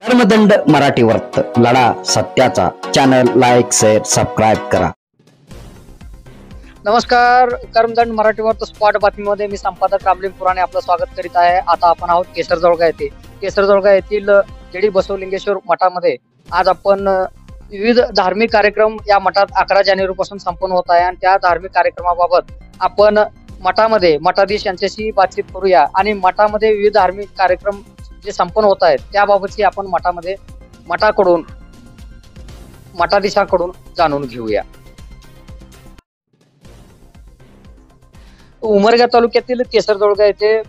कर्मदंड मराठी वर्त लढा सत्याचा चॅनल लाईक शेअर सबस्क्राईब करा. नमस्कार. कर्मदंड मराठी वर्त स्पॉट बातमीमध्ये मी संपादक रामलिंग पुराणे आपलं स्वागत करीत आहे. आता आपण आहोत केसरजोळगा येथे. केसरजोळगा येथील जेडी बसवलिंगेश्वर मठामध्ये आज आपण विविध धार्मिक कार्यक्रम या मठात 11 जानेवारी पासून संपन्न होत आहे आणि त्या धार्मिक कार्यक्रमाबाबत आपण मठामध्ये मठाधीश यांच्याशी बातचीत करूया आणि मठामध्ये विविध धार्मिक कार्यक्रम जे संपन्न होत आहेत त्याबाबतची आपण मठाकडून मठाधीशाकडून जाणून घेऊया. उमरगा तालुक्यातील केसरजोळगा येथे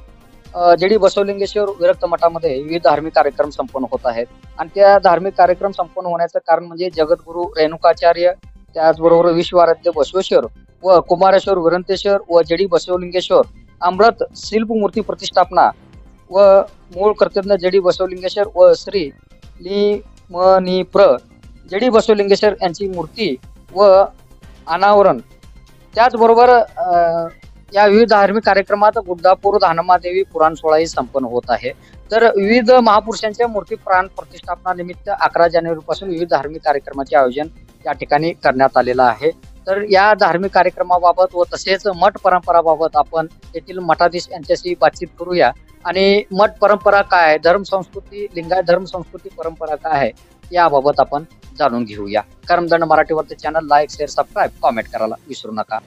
जेडी बसवलिंगेश्वर विरक्त मठामध्ये विविध धार्मिक कार्यक्रम संपन्न होत आहेत आणि त्या धार्मिक कार्यक्रम संपन्न होण्याचं कारण म्हणजे जगद्गुरु रेणुकाचार्य, त्याचबरोबर विश्वाराध्य बसवेश्वर व कुमारेश्वर विरंतेश्वर व जेडी बसवलिंगेश्वर अमृत शिल्प मूर्ती प्रतिष्ठापना व मूळ कर्तव्य जेडी बसवलिंगेश्वर व श्री लिमनिप्र जेडी बसवलिंगेश्वर यांची मूर्ती व अनावरण, त्याचबरोबर या विविध धार्मिक कार्यक्रमात गुड्डापूर धानमादेवी पुराण सोहळाही संपन्न होत आहे. तर विविध महापुरुषांच्या मूर्ती प्राण प्रतिष्ठापना निमित्त 11 जानेवारी पासून विविध धार्मिक कार्यक्रमाचे आयोजन या ठिकाणी करण्यात आलेलं आहे. तर या धार्मिक कार्यक्रमाबाबत व तसेच मठ परंपराबाबत आपण येथील मठाधीश यांच्याशी बातचीत करूया आणि मठ परंपरा काय आहे, धर्म संस्कृती, लिंगायत धर्म संस्कृती परंपरा काय आहे याबाबत आपण जाणून घेऊया. कर्मदंड मराठीवरचे channel like share subscribe comment करायला विसरू नका.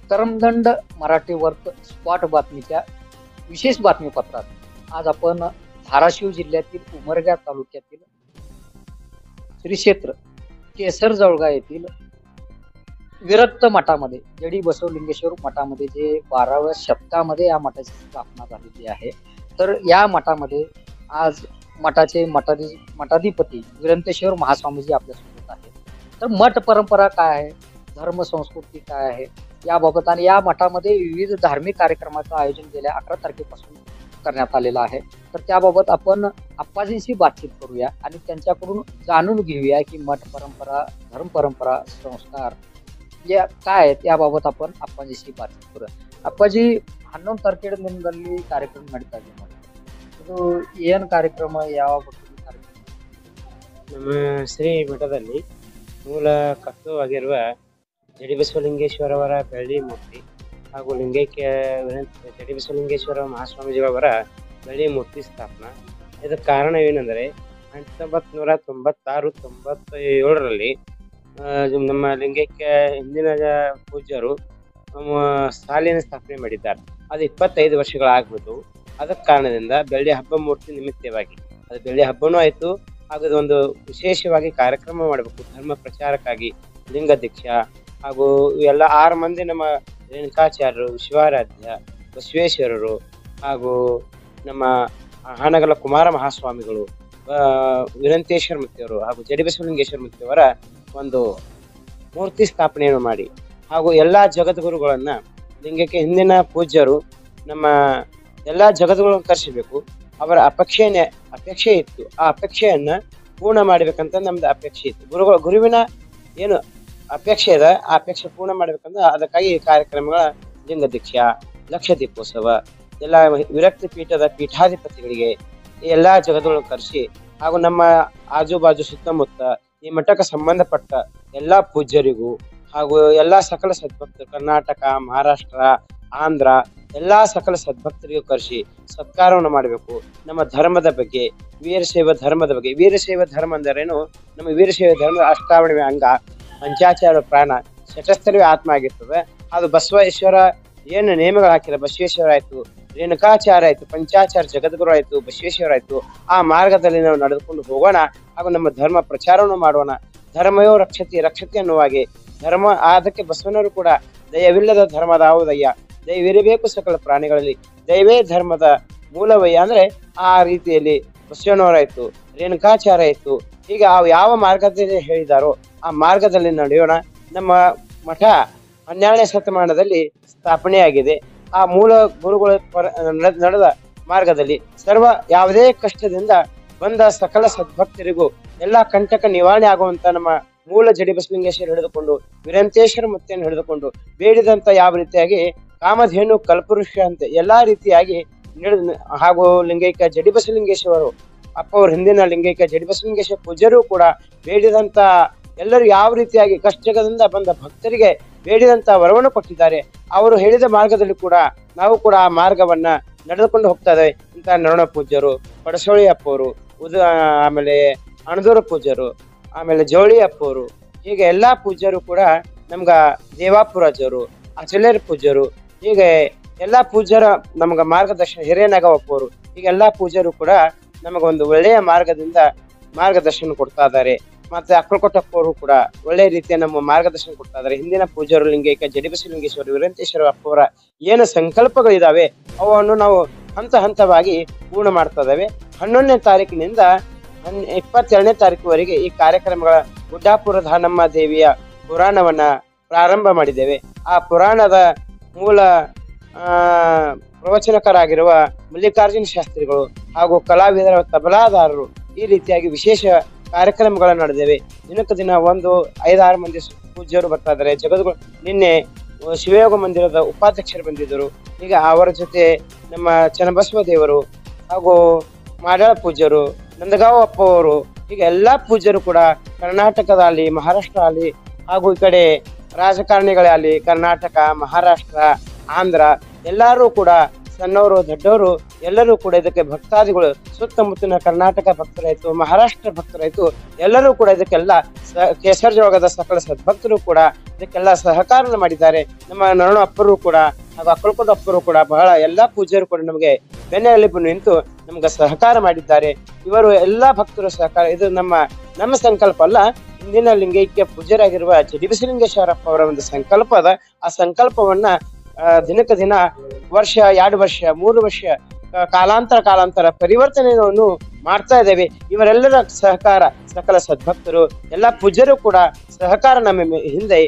कर्मदंड मराठीवर्त स्पॉट बातमीच्या विशेष बातमीपत्रात आज आपण धाराशिव जिल्ह्यातील उमरगा तालुक्यातील श्री क्षेत्र केसरजोळगा येथील विरक्त मठामध्ये जेडी बसवलिंगेश्वर मठामध्ये जे 12व्या शतकामध्ये या मठाची स्थापना झालेली आहे. तर या मठामध्ये आज मठाचे मठाधिपती विरंतेश्वर महास्वामीजी आपल्यासोबत आहेत. तर मठ परंपरा काय आहे, धर्म संस्कृती काय आहे याबाबत आणि या मठामध्ये विविध धार्मिक कार्यक्रमाचं आयोजन गेल्या 11 तारखेपासून करण्यात आलेलं आहे. तर त्याबाबत आपण आप्पाजींशी बातचीत करूया आणि त्यांच्याकडून जाणून घेऊया की मठ परंपरा, धर्म परंपरा, संस्कार या काय आहेत याबाबत आपण आप्पाजींशी बातचीत करूया. ಅಪ್ಪಾಜಿ 11 ತಾರೀಕಿನ ದಿನದಲ್ಲಿ ಕಾರ್ಯಕ್ರಮ ನಡೀತಾ ಇದೆ. ಇದು ಏನು ಕಾರ್ಯಕ್ರಮ, ಯಾವ ಭಕ್ತಿ ಕಾರ್ಯಕ್ರಮ? ನಮ್ಮ ಶ್ರೀ ಮಠದಲ್ಲಿ ಮೂಲ ಕರ್ತವ್ಯವಾಗಿರುವ ಜಡಿ ಬಸವಲಿಂಗೇಶ್ವರ ಅವರ ಬೆಳ್ಳಿ ಮೂರ್ತಿ ಹಾಗೂ ಲಿಂಗೈಕ್ಯ ಜಡಿ ಬಸವಲಿಂಗೇಶ್ವರ ಮಹಾಸ್ವಾಮೀಜಿಯವರ ಬೆಳ್ಳಿ ಮೂರ್ತಿ ಸ್ಥಾಪನಾ. ಇದಕ್ಕೆ ಕಾರಣವೇನೆಂದರೆ 1996-97ರಲ್ಲಿ ನಮ್ಮ ಲಿಂಗೈಕ್ಯ ಹಿಂದಿನ ಪೂಜ್ಯರು ಸಾಲಿನ ಸ್ಥಾಪನೆ ಮಾಡಿದ್ದಾರೆ. ಅದು 25 ವರ್ಷಗಳಾಗ್ಬಿಟ್ಟು ಅದಕ್ಕೆ ಕಾರಣದಿಂದ ಬೆಳ್ಳಿ ಹಬ್ಬ ಮೂರ್ತಿ ನಿಮಿತ್ತವಾಗಿ ಅದು ಬೆಳ್ಳಿ ಹಬ್ಬನೂ ಆಯ್ತು. ಹಾಗೂ ಒಂದು ವಿಶೇಷವಾಗಿ ಕಾರ್ಯಕ್ರಮ ಮಾಡಬೇಕು ಧರ್ಮ ಪ್ರಚಾರಕ್ಕಾಗಿ. ಲಿಂಗ ದೀಕ್ಷಾ ಹಾಗೂ ಎಲ್ಲ 6 ಮಂದಿ ನಮ್ಮ ರೇಣುಕಾಚಾರ್ಯರು, ವಿಶ್ವಾರಾಧ್ಯ ಬಸವೇಶ್ವರರು ಹಾಗೂ ನಮ್ಮ ಹಾನಗಲ ಕುಮಾರ ಮಹಾಸ್ವಾಮಿಗಳು, ವಿರಂತೇಶ್ವರ ಮೂರ್ತಿಯವರು ಹಾಗೂ ಜಡಿ ಬಸವಲಿಂಗೇಶ್ವರ ಮೂರ್ತಿಯವರ ಒಂದು ಮೂರ್ತಿ ಸ್ಥಾಪನೆಯನ್ನು ಮಾಡಿ ಹಾಗೂ ಎಲ್ಲಾ ಜಗದ್ಗುರುಗಳನ್ನ ಲಿಂಗಕ್ಕೆ ಹಿಂದಿನ ಪೂಜ್ಯರು ನಮ್ಮ ಎಲ್ಲಾ ಜಗದ್ಗುರುಗಳನ್ನು ಕರೆಸಬೇಕು. ಅವರ ಅಪೇಕ್ಷೆ ಇತ್ತು. ಆ ಅಪೇಕ್ಷೆಯನ್ನ ಪೂರ್ಣ ಮಾಡ್ಬೇಕಂತ ನಮ್ದು ಅಪೇಕ್ಷೆ ಇತ್ತು. ಗುರುವಿನ ಏನು ಅಪೇಕ್ಷೆ ಇದೆ ಆ ಅಪೇಕ್ಷೆ ಪೂರ್ಣ ಮಾಡ್ಬೇಕಂತ ಅದಕ್ಕಾಗಿ ಈ ಕಾರ್ಯಕ್ರಮಗಳ ಲಿಂಗ ದೀಕ್ಷಾ, ಲಕ್ಷ ದೀಪೋತ್ಸವ, ಎಲ್ಲ ವಿರಕ್ತಿ ಪೀಠದ ಪೀಠಾಧಿಪತಿಗಳಿಗೆ ಈ ಎಲ್ಲಾ ಜಗದ್ಗುರುಗಳನ್ನು ಕರೆಸಿ ಹಾಗೂ ನಮ್ಮ ಆಜುಬಾಜು ಸುತ್ತಮುತ್ತ ಈ ಮಠಕ್ಕೆ ಸಂಬಂಧಪಟ್ಟ ಎಲ್ಲಾ ಪೂಜ್ಯರಿಗೂ ಹಾಗೂ ಎಲ್ಲಾ ಸಕಲ ಸದ್ಭಕ್ತರು, ಕರ್ನಾಟಕ, ಮಹಾರಾಷ್ಟ್ರ, ಆಂಧ್ರ ಎಲ್ಲಾ ಸಕಲ ಸದ್ಭಕ್ತರಿಗೂ ಕರೆಸಿ ಸತ್ಕಾರವನ್ನು ಮಾಡಬೇಕು. ನಮ್ಮ ಧರ್ಮದ ಬಗ್ಗೆ, ವೀರಶೈವ ಧರ್ಮದ ಬಗ್ಗೆ. ವೀರಶೈವ ಧರ್ಮ ಅಂದರೇನು? ನಮ್ಮ ವೀರಶೈವ ಧರ್ಮದ ಅಷ್ಟಾವಣವೇ ಅಂಗ, ಪಂಚಾಚಾರ ಪ್ರಾಣ, ಶತಸ್ಥರವೇ ಆತ್ಮ ಆಗಿರ್ತದೆ. ಅದು ಬಸವೇಶ್ವರ ಏನು ನೇಮಗಳು ಹಾಕಿಲ್ಲ, ಬಸವೇಶ್ವರ ಆಯ್ತು, ರೇಣುಕಾಚಾರ್ಯ ಆಯ್ತು, ಪಂಚಾಚಾರ ಜಗದ್ಗುರು ಆಯ್ತು, ಬಸವೇಶ್ವರ ಆಯ್ತು. ಆ ಮಾರ್ಗದಲ್ಲಿ ನಾವು ನಡೆದುಕೊಂಡು ಹೋಗೋಣ ಹಾಗೂ ನಮ್ಮ ಧರ್ಮ ಪ್ರಚಾರವನ್ನು ಮಾಡೋಣ. ಧರ್ಮಯೋ ರಕ್ಷತೆ ಅನ್ನುವಾಗೆ ಧರ್ಮ ಅದಕ್ಕೆ ಬಸವನವರು ಕೂಡ ದಯವಿಲ್ಲದ ಧರ್ಮದ ಯಾವುದಯ್ಯ, ದಯವಿರಬೇಕು ಸಕಲ ಪ್ರಾಣಿಗಳಲ್ಲಿ, ದಯವೇ ಧರ್ಮದ ಮೂಲವಯ್ಯ ಅಂದ್ರೆ ಆ ರೀತಿಯಲ್ಲಿ ಬಸವಣ್ಣವರಾಯ್ತು, ರೇಣುಕಾಚಾರ್ಯ ಆಯ್ತು. ಹೀಗೆ ಯಾವ ಮಾರ್ಗದಲ್ಲಿ ಹೇಳಿದಾರೋ ಆ ಮಾರ್ಗದಲ್ಲಿ ನಡೆಯೋಣ. ನಮ್ಮ ಮಠ 12ನೇ ಶತಮಾನದಲ್ಲಿ ಸ್ಥಾಪನೆಯಾಗಿದೆ. ಆ ಮೂಲ ಗುರುಗಳ ನಡೆದ ಮಾರ್ಗದಲ್ಲಿ ಯಾವುದೇ ಕಷ್ಟದಿಂದ ಬಂದ ಸಕಲ ಸದ್ಭಕ್ತರಿಗೂ ಎಲ್ಲಾ ಕಂಟಕ ನಿವಾರಣೆ ಆಗುವಂತ ನಮ್ಮ ಮೂಲ ಜಡಿ ಬಸವಲಿಂಗೇಶ್ವರ ಹಿಡಿದುಕೊಂಡು ವಿರಂತೇಶ್ವರ ಮುತ್ತಿಯನ್ನು ಹಿಡಿದುಕೊಂಡು ಬೇಡಿದಂತ ಯಾವ ರೀತಿಯಾಗಿ ಕಾಮಧೇನು ಕಲ್ಪವೃಕ್ಷ ಅಂತ ಎಲ್ಲಾ ರೀತಿಯಾಗಿ ಹಾಗೂ ಲಿಂಗೈಕ್ಯ ಜಡಿ ಬಸವಲಿಂಗೇಶ್ವರು ಅಪ್ಪ ಅವ್ರ ಹಿಂದಿನ ಲಿಂಗೈಕ್ಯ ಜಡಿ ಬಸವಲಿಂಗೇಶ್ವರ ಪೂಜ್ಯರು ಕೂಡ ಬೇಡಿದಂತ ಎಲ್ಲರೂ ಯಾವ ರೀತಿಯಾಗಿ ಕಷ್ಟದಿಂದ ಬಂದ ಭಕ್ತರಿಗೆ ಬೇಡಿದಂತ ವರವನ್ನು ಕೊಟ್ಟಿದ್ದಾರೆ. ಅವರು ಹೇಳಿದ ಮಾರ್ಗದಲ್ಲಿ ಕೂಡ ನಾವು ಕೂಡ ಆ ಮಾರ್ಗವನ್ನ ನಡೆದುಕೊಂಡು ಹೋಗ್ತಾ ಇದ್ದೇವೆ. ಇಂತ ನರಣ ಪೂಜ್ಯರು, ಪಡಸೋಳಿ ಅಪ್ಪವರು, ಆಮೇಲೆ ಅಣದೂರ ಪೂಜ್ಯರು, ಆಮೇಲೆ ಜೋಳಿ ಅಪ್ಪವರು, ಹೀಗೆ ಎಲ್ಲಾ ಪೂಜ್ಯರು ಕೂಡ ನಮ್ಗ ದೇವಾಪುರಜರು, ಅಚಲೇರ್ ಪೂಜ್ಯರು, ಹೀಗೆ ಎಲ್ಲಾ ಪೂಜ್ಯರ ನಮ್ಗ ಮಾರ್ಗದರ್ಶನ, ಹಿರೇನಗವಪ್ಪವರು, ಹೀಗೆ ಎಲ್ಲಾ ಪೂಜ್ಯರು ಕೂಡ ನಮಗ ಒಂದು ಒಳ್ಳೆಯ ಮಾರ್ಗದರ್ಶನ ಕೊಡ್ತಾ ಇದ್ದಾರೆ. ಮತ್ತೆ ಅಕ್ಕಲಕೊಟ್ಟಪ್ಪವರು ಕೂಡ ಒಳ್ಳೆ ರೀತಿಯ ನಮ್ಮ ಮಾರ್ಗದರ್ಶನ ಕೊಡ್ತಾ ಇದ್ದಾರೆ. ಹಿಂದಿನ ಪೂಜ್ಯರು ಲಿಂಗೈಕ್ಯ ಜಡಿ ಬಸವಲಿಂಗೇಶ್ವರ ವೀರಂತೇಶ್ವರ ಅಪ್ಪವರ ಏನು ಸಂಕಲ್ಪಗಳಿದಾವೆ ಅವನ್ನು ನಾವು ಹಂತ ಹಂತವಾಗಿ ಪೂರ್ಣ ಮಾಡ್ತಾ ಇದ್ದಾವೆ. 11ನೇ ತಾರೀಕಿನಿಂದ 22ನೇ ತಾರೀಕುವರೆಗೆ ಈ ಕಾರ್ಯಕ್ರಮಗಳ ಗುಡ್ಡಾಪುರ ಧಾನಮ್ಮ ದೇವಿಯ ಪುರಾಣವನ್ನ ಪ್ರಾರಂಭ ಮಾಡಿದ್ದೇವೆ. ಆ ಪುರಾಣದ ಮೂಲ ಪ್ರವಚನಕರಾಗಿರುವ ಮಲ್ಲಿಕಾರ್ಜುನ ಶಾಸ್ತ್ರಿಗಳು ಹಾಗೂ ಕಲಾವಿದರ ತಬಲಾದಾರರು ಈ ರೀತಿಯಾಗಿ ವಿಶೇಷ ಕಾರ್ಯಕ್ರಮಗಳನ್ನು ನಡೆದೇವೆ. ದಿನಕ್ಕೆ ದಿನ 5-6 ಮಂದಿ ಪೂಜ್ಯರು ಬರ್ತಾ ಇದ್ದಾರೆ. ಜಗದ್ಗುರು ನಿನ್ನೆ ಶಿವಯೋಗ ಮಂದಿರದ ಉಪಾಧ್ಯಕ್ಷರು ಬಂದಿದ್ದರು. ಈಗ ಅವರ ಜೊತೆ ನಮ್ಮ ಚನ್ನಬಸವ ದೇವರು ಹಾಗೂ ಮಾಡಾಳ ಪೂಜ್ಯರು, ನಂದಗಾಂವ್ ಅಪ್ಪವರು, ಹೀಗೆ ಎಲ್ಲಾ ಪೂಜ್ಯರು ಕೂಡ ಕರ್ನಾಟಕದಲ್ಲಿ, ಮಹಾರಾಷ್ಟ್ರ ಅಲ್ಲಿ ಹಾಗೂ ಈ ಕಡೆ ರಾಜಕಾರಣಿಗಳೇ ಅಲ್ಲಿ ಕರ್ನಾಟಕ, ಮಹಾರಾಷ್ಟ್ರ, ಆಂಧ್ರ ಎಲ್ಲರೂ ಕೂಡ ಸಣ್ಣವರು ದೊಡ್ಡವರು ಎಲ್ಲರೂ ಕೂಡ ಇದಕ್ಕೆ ಭಕ್ತಾದಿಗಳು, ಸುತ್ತಮುತ್ತಲಿನ ಕರ್ನಾಟಕ ಭಕ್ತರಾಯ್ತು, ಮಹಾರಾಷ್ಟ್ರ ಭಕ್ತರಾಯ್ತು, ಎಲ್ಲರೂ ಕೂಡ ಇದಕ್ಕೆಲ್ಲ ಕೇಸರ ಜೋಗದ ಸಕಲ ಸದ್ಭಕ್ತರು ಕೂಡ ಇದಕ್ಕೆಲ್ಲ ಸಹಕಾರ ಮಾಡಿದ್ದಾರೆ. ನಮ್ಮ ನರಣ ಅಪ್ಪರು ಕೂಡ ಹಾಗೂ ಅಕ್ಕಲಕೋಟ ಅಪ್ಪರು ಕೂಡ ಬಹಳ ಎಲ್ಲಾ ಪೂಜ್ಯರು ಕೂಡ ನಮಗೆ ಬೆನ್ನೆಲುಬು ನಿಂತು ನಮ್ಗೆ ಸಹಕಾರ ಮಾಡಿದ್ದಾರೆ. ಇವರು ಎಲ್ಲಾ ಭಕ್ತರು ಸಹಕಾರ, ಇದು ನಮ್ಮ ಸಂಕಲ್ಪ ಅಲ್ಲ, ಇಂದಿನ ಲಿಂಗೈಕ್ಯ ಪೂಜ್ಯರಾಗಿರುವ ಜಡಿ ಬಸವಲಿಂಗೇಶ್ವರಪ್ಪ ಅವರ ಒಂದು ಸಂಕಲ್ಪ ಅದ. ಆ ಸಂಕಲ್ಪವನ್ನ ದಿನಕ್ಕೆ ದಿನ 1 ವರ್ಷ 2 ವರ್ಷ 3 ವರ್ಷ ಕಾಲಾಂತರ ಪರಿವರ್ತನೆಯನ್ನು ಮಾಡ್ತಾ ಇದ್ದೇವೆ. ಇವರೆಲ್ಲರ ಸಹಕಾರ, ಸಕಲ ಸದ್ಭಕ್ತರು ಎಲ್ಲಾ ಪೂಜ್ಯರು ಕೂಡ ಸಹಕಾರ ನಮ್ಮ ಹಿಂದೆ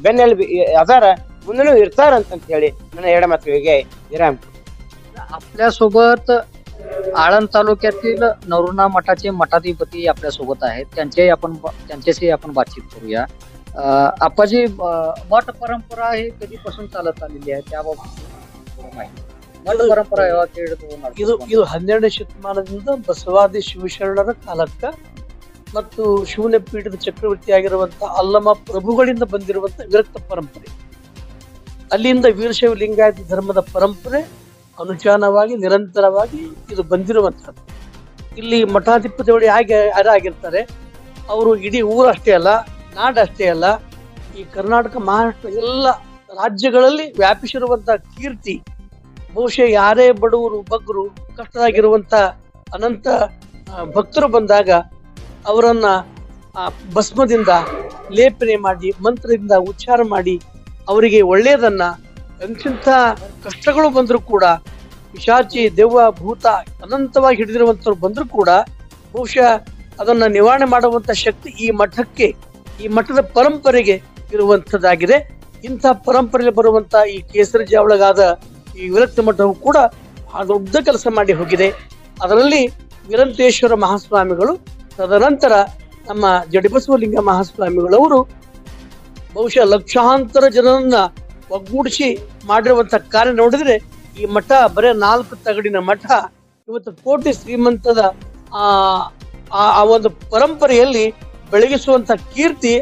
ಬೆನ್ನೆಲುಬು ಅದಾರ, ಮುಂದೂ इरतारंत ಹೇಳಿ ನನ್ನ 2 ಮಾತುಗಳಿಗೆ विराम. आपल्यासोबत आळंद तालुक्यातील नरुणा मठाचे मठाधिपती आपल्या सोबत आहेत. त्यांच्याशी आपण बातचीत करूया. आपाजी, मठ परंपरा हे कधीपासून चालत आलेली आहे त्याबाबत माहिती. मठ परंपरा ಇದು 12ನೇ ಶತಮಾನದಿಂದ ಬಸವಾದಿ ಶಿವಶರಣರ ಕಾಲಕ್ಕ ಮತ್ತು ಶಿವನ ಪೀಠದ ಚಕ್ರವರ್ತಿಯಾಗಿರುವಂತ ಅಲ್ಲಮ ಪ್ರಭುಗಳಿಂದ ಬಂದಿರುವಂತ ವಿರಕ್ತ ಪರಂಪರೆ. ಅಲ್ಲಿಂದ ವೀರಶೈವ ಲಿಂಗಾಯತ ಧರ್ಮದ ಪರಂಪರೆ ಅನುಚಾನವಾಗಿ ನಿರಂತರವಾಗಿ ಇದು ಬಂದಿರುವಂತಹದ್ದು. ಇಲ್ಲಿ ಮಠಾಧಿಪತಿಗಳು ಯಾರಾಗಿರ್ತಾರೆ, ಅವರು ಇಡೀ ಊರಷ್ಟೇ ಅಲ್ಲ, ನಾಡಷ್ಟೇ ಅಲ್ಲ, ಈ ಕರ್ನಾಟಕ, ಮಹಾರಾಷ್ಟ್ರ ಎಲ್ಲ ರಾಜ್ಯಗಳಲ್ಲಿ ವ್ಯಾಪಿಸಿರುವಂತಹ ಕೀರ್ತಿ. ಬಹುಶಃ ಯಾರೇ ಬಡವರು, ಬಗ್ಗರು, ಕಷ್ಟದಾಗಿರುವಂತ ಅನಂತ ಭಕ್ತರು ಬಂದಾಗ ಅವರನ್ನ ಭಸ್ಮದಿಂದ ಲೇಪನೆ ಮಾಡಿ, ಮಂತ್ರದಿಂದ ಉಚ್ಚಾರ ಮಾಡಿ ಅವರಿಗೆ ಒಳ್ಳೆಯದನ್ನ, ಎಂಥ ಕಷ್ಟಗಳು ಬಂದರೂ ಕೂಡ, ಪಿಶಾಚಿ, ದೆವ್ವ, ಭೂತ ಅನಂತವಾಗಿ ಹಿಡಿದಿರುವಂತವ್ರು ಬಂದರೂ ಕೂಡ ಬಹುಶಃ ಅದನ್ನ ನಿವಾರಣೆ ಮಾಡುವಂತ ಶಕ್ತಿ ಈ ಮಠಕ್ಕೆ, ಈ ಮಠದ ಪರಂಪರೆಗೆ ಇರುವಂತದ್ದಾಗಿದೆ. ಇಂಥ ಪರಂಪರೆಯಲ್ಲಿ ಬರುವಂತ ಈ ಕೇಸರಿ ಒಳಗಾದ ಈ ವಿರಕ್ತ ಮಠವು ಕೂಡ ಬಹಳ ದೊಡ್ಡ ಕೆಲಸ ಮಾಡಿ ಹೋಗಿದೆ. ಅದರಲ್ಲಿ ವೀರಂತೇಶ್ವರ ಮಹಾಸ್ವಾಮಿಗಳು, ತದನಂತರ ನಮ್ಮ ಜಡಿಬಸವಲಿಂಗ ಮಹಾಸ್ವಾಮಿಗಳವರು ಬಹುಶಃ ಲಕ್ಷಾಂತರ ಜನರನ್ನ ಒಗ್ಗೂಡಿಸಿ ಮಾಡಿರುವಂತ ಕಾರ್ಯ ನೋಡಿದ್ರೆ ಈ ಮಠ ಬರೇ 4 ತಗಡಿನ ಮಠ ಇವತ್ತು ಕೋಟಿ ಶ್ರೀಮಂತದ ಆ ಒಂದು ಪರಂಪರೆಯಲ್ಲಿ ಬೆಳಗಿಸುವಂತ ಕೀರ್ತಿ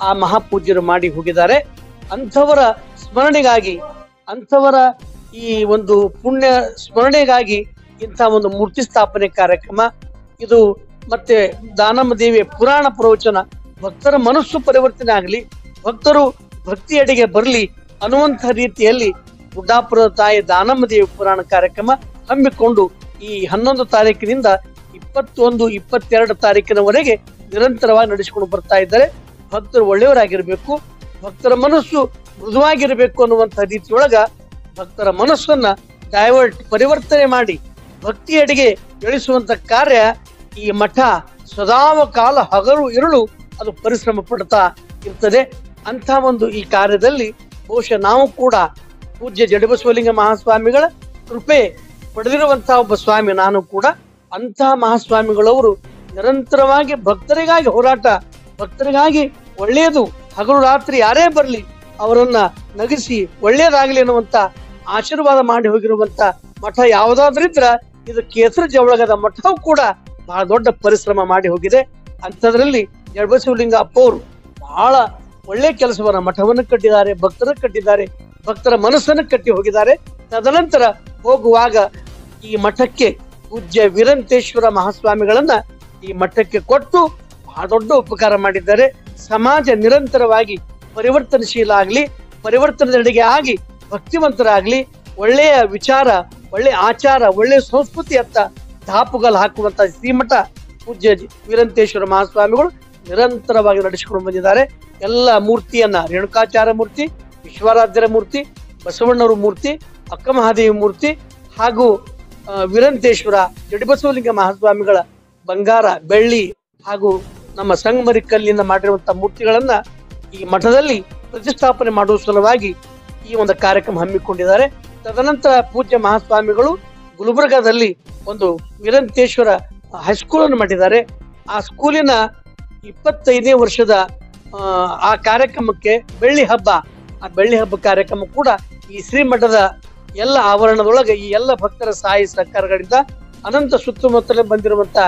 ಆ ಮಹಾಪೂಜ್ಯರು ಮಾಡಿ ಹೋಗಿದ್ದಾರೆ. ಅಂಥವರ ಸ್ಮರಣೆಗಾಗಿ, ಅಂಥವರ ಈ ಒಂದು ಪುಣ್ಯ ಸ್ಮರಣೆಗಾಗಿ ಇಂಥ ಒಂದು ಮೂರ್ತಿ ಸ್ಥಾಪನೆ ಕಾರ್ಯಕ್ರಮ ಇದು. ಮತ್ತೆ ದಾನಮ್ಮ ದೇವಿಯ ಪುರಾಣ ಪ್ರವಚನ, ಭಕ್ತರ ಮನಸ್ಸು ಪರಿವರ್ತನೆ ಆಗಲಿ, ಭಕ್ತರು ಭಕ್ತಿಯಡೆಗೆ ಬರಲಿ ಅನ್ನುವಂಥ ರೀತಿಯಲ್ಲಿ ಗುಡ್ಡಾಪುರದ ತಾಯಿ ದಾನಮ್ಮ ದೇವಿ ಪುರಾಣ ಕಾರ್ಯಕ್ರಮ ಹಮ್ಮಿಕೊಂಡು ಈ 11 ತಾರೀಕಿನಿಂದ 21, 22 ತಾರೀಕಿನವರೆಗೆ ನಿರಂತರವಾಗಿ ನಡೆಸಿಕೊಂಡು ಬರ್ತಾ ಇದ್ದಾರೆ. ಭಕ್ತರು ಒಳ್ಳೆಯವರಾಗಿರ್ಬೇಕು, ಭಕ್ತರ ಮನಸ್ಸು ಮೃದುವಾಗಿರಬೇಕು ಅನ್ನುವಂಥ ರೀತಿಯೊಳಗ ಭಕ್ತರ ಮನಸ್ಸನ್ನ ಪರಿವರ್ತನೆ ಮಾಡಿ ಭಕ್ತಿಯಡೆಗೆ ಎಳಿಸುವಂತ ಕಾರ್ಯ ಈ ಮಠ ಸದಾವ ಕಾಲ ಹಗಲು ಇರುಳು ಅದು ಪರಿಶ್ರಮ ಪಡ್ತಾ ಇರ್ತದೆ. ಅಂಥ ಒಂದು ಈ ಕಾರ್ಯದಲ್ಲಿ ಬಹುಶಃ ನಾವು ಕೂಡ ಪೂಜ್ಯ ಜಡಿಬಸವಲಿಂಗ ಮಹಾಸ್ವಾಮಿಗಳ ಕೃಪೆ ಪಡೆದಿರುವಂತಹ ಒಬ್ಬ ಸ್ವಾಮಿ ನಾನು ಕೂಡ. ಅಂತಹ ಮಹಾಸ್ವಾಮಿಗಳವರು ನಿರಂತರವಾಗಿ ಭಕ್ತರಿಗಾಗಿ ಹೋರಾಟ, ಭಕ್ತರಿಗಾಗಿ ಒಳ್ಳೆಯದು, ಹಗಲು ರಾತ್ರಿ ಯಾರೇ ಬರಲಿ ಅವರನ್ನ ನಗಿಸಿ ಒಳ್ಳೆಯದಾಗಲಿ ಅನ್ನುವಂತ ಆಶೀರ್ವಾದ ಮಾಡಿ ಹೋಗಿರುವಂತ ಮಠ ಯಾವ್ದಾದ್ರಿದ್ರ ಇದು ಕೇಸರ ಜವಳಗದ ಮಠವು ಕೂಡ ಬಹಳ ದೊಡ್ಡ ಪರಿಶ್ರಮ ಮಾಡಿ ಹೋಗಿದೆ. ಅಂಥದ್ರಲ್ಲಿ ಜಡಬಸವಲಿಂಗ ಅಪ್ಪ ಅವರು ಬಹಳ ಒಳ್ಳೆ ಕೆಲಸವನ್ನ ಮಠವನ್ನು ಕಟ್ಟಿದ್ದಾರೆ, ಭಕ್ತರ ಕಟ್ಟಿದ್ದಾರೆ, ಭಕ್ತರ ಮನಸ್ಸನ್ನು ಕಟ್ಟಿ ಹೋಗಿದ್ದಾರೆ. ತದನಂತರ ಹೋಗುವಾಗ ಈ ಮಠಕ್ಕೆ ಪೂಜ್ಯ ವೀರಂತೇಶ್ವರ ಮಹಾಸ್ವಾಮಿಗಳನ್ನ ಈ ಮಠಕ್ಕೆ ಕೊಟ್ಟು ಬಹಳ ದೊಡ್ಡ ಉಪಕಾರ ಮಾಡಿದ್ದಾರೆ. ಸಮಾಜ ನಿರಂತರವಾಗಿ ಪರಿವರ್ತನಶೀಲ ಆಗ್ಲಿ, ಪರಿವರ್ತನೆಡೆಗೆ ಆಗಿ ಭಕ್ತಿವಂತರಾಗ್ಲಿ, ಒಳ್ಳೆಯ ವಿಚಾರ, ಒಳ್ಳೆ ಆಚಾರ, ಒಳ್ಳೆ ಸಂಸ್ಕೃತಿಯತ್ತ ದಾಪುಗಾಲು ಹಾಕುವಂತ ಶ್ರೀಮಠ ಪೂಜ್ಯ ವೀರಂತೇಶ್ವರ ಮಹಾಸ್ವಾಮಿಗಳು ನಿರಂತರವಾಗಿ ನಡೆಸಿಕೊಂಡು ಬಂದಿದ್ದಾರೆ. ಎಲ್ಲ ಮೂರ್ತಿಯನ್ನ ರೇಣುಕಾಚಾರ್ಯ ಮೂರ್ತಿ, ವಿಶ್ವಾರಾಧ್ಯರ ಮೂರ್ತಿ, ಬಸವಣ್ಣವರ ಮೂರ್ತಿ, ಅಕ್ಕ ಮಹಾದೇವಿ ಮೂರ್ತಿ ಹಾಗೂ ವೀರಂತೇಶ್ವರ ಜಡಬಸವಲಿಂಗ ಮಹಾಸ್ವಾಮಿಗಳ ಬಂಗಾರ, ಬೆಳ್ಳಿ ಹಾಗೂ ನಮ್ಮ ಸಂಗಮರಿ ಕಲ್ಲಿಂದ ಮಾಡಿರುವಂತಹ ಮೂರ್ತಿಗಳನ್ನ ಈ ಮಠದಲ್ಲಿ ಪ್ರತಿಷ್ಠಾಪನೆ ಮಾಡುವ ಸಲುವಾಗಿ ಈ ಒಂದು ಕಾರ್ಯಕ್ರಮ ಹಮ್ಮಿಕೊಂಡಿದ್ದಾರೆ. ತದನಂತರ ಪೂಜ್ಯ ಮಹಾಸ್ವಾಮಿಗಳು ಗುಲ್ಬರ್ಗಾದಲ್ಲಿ ಒಂದು ವೀರಂತೇಶ್ವರ ಹೈಸ್ಕೂಲ್ ಅನ್ನು ಮಾಡಿದ್ದಾರೆ. ಆ ಸ್ಕೂಲಿನ 25ನೇ ವರ್ಷದ ಆ ಕಾರ್ಯಕ್ರಮಕ್ಕೆ ಬೆಳ್ಳಿ ಹಬ್ಬ, ಆ ಬೆಳ್ಳಿ ಹಬ್ಬ ಕಾರ್ಯಕ್ರಮ ಕೂಡ ಈ ಶ್ರೀಮಠದ ಎಲ್ಲ ಆವರಣದೊಳಗೆ ಈ ಎಲ್ಲ ಭಕ್ತರ ಸಹಾಯ ಸಹಕಾರಗಳಿಂದ ಅನಂತ ಸುತ್ತಮುತ್ತಲೇ ಬಂದಿರುವಂತ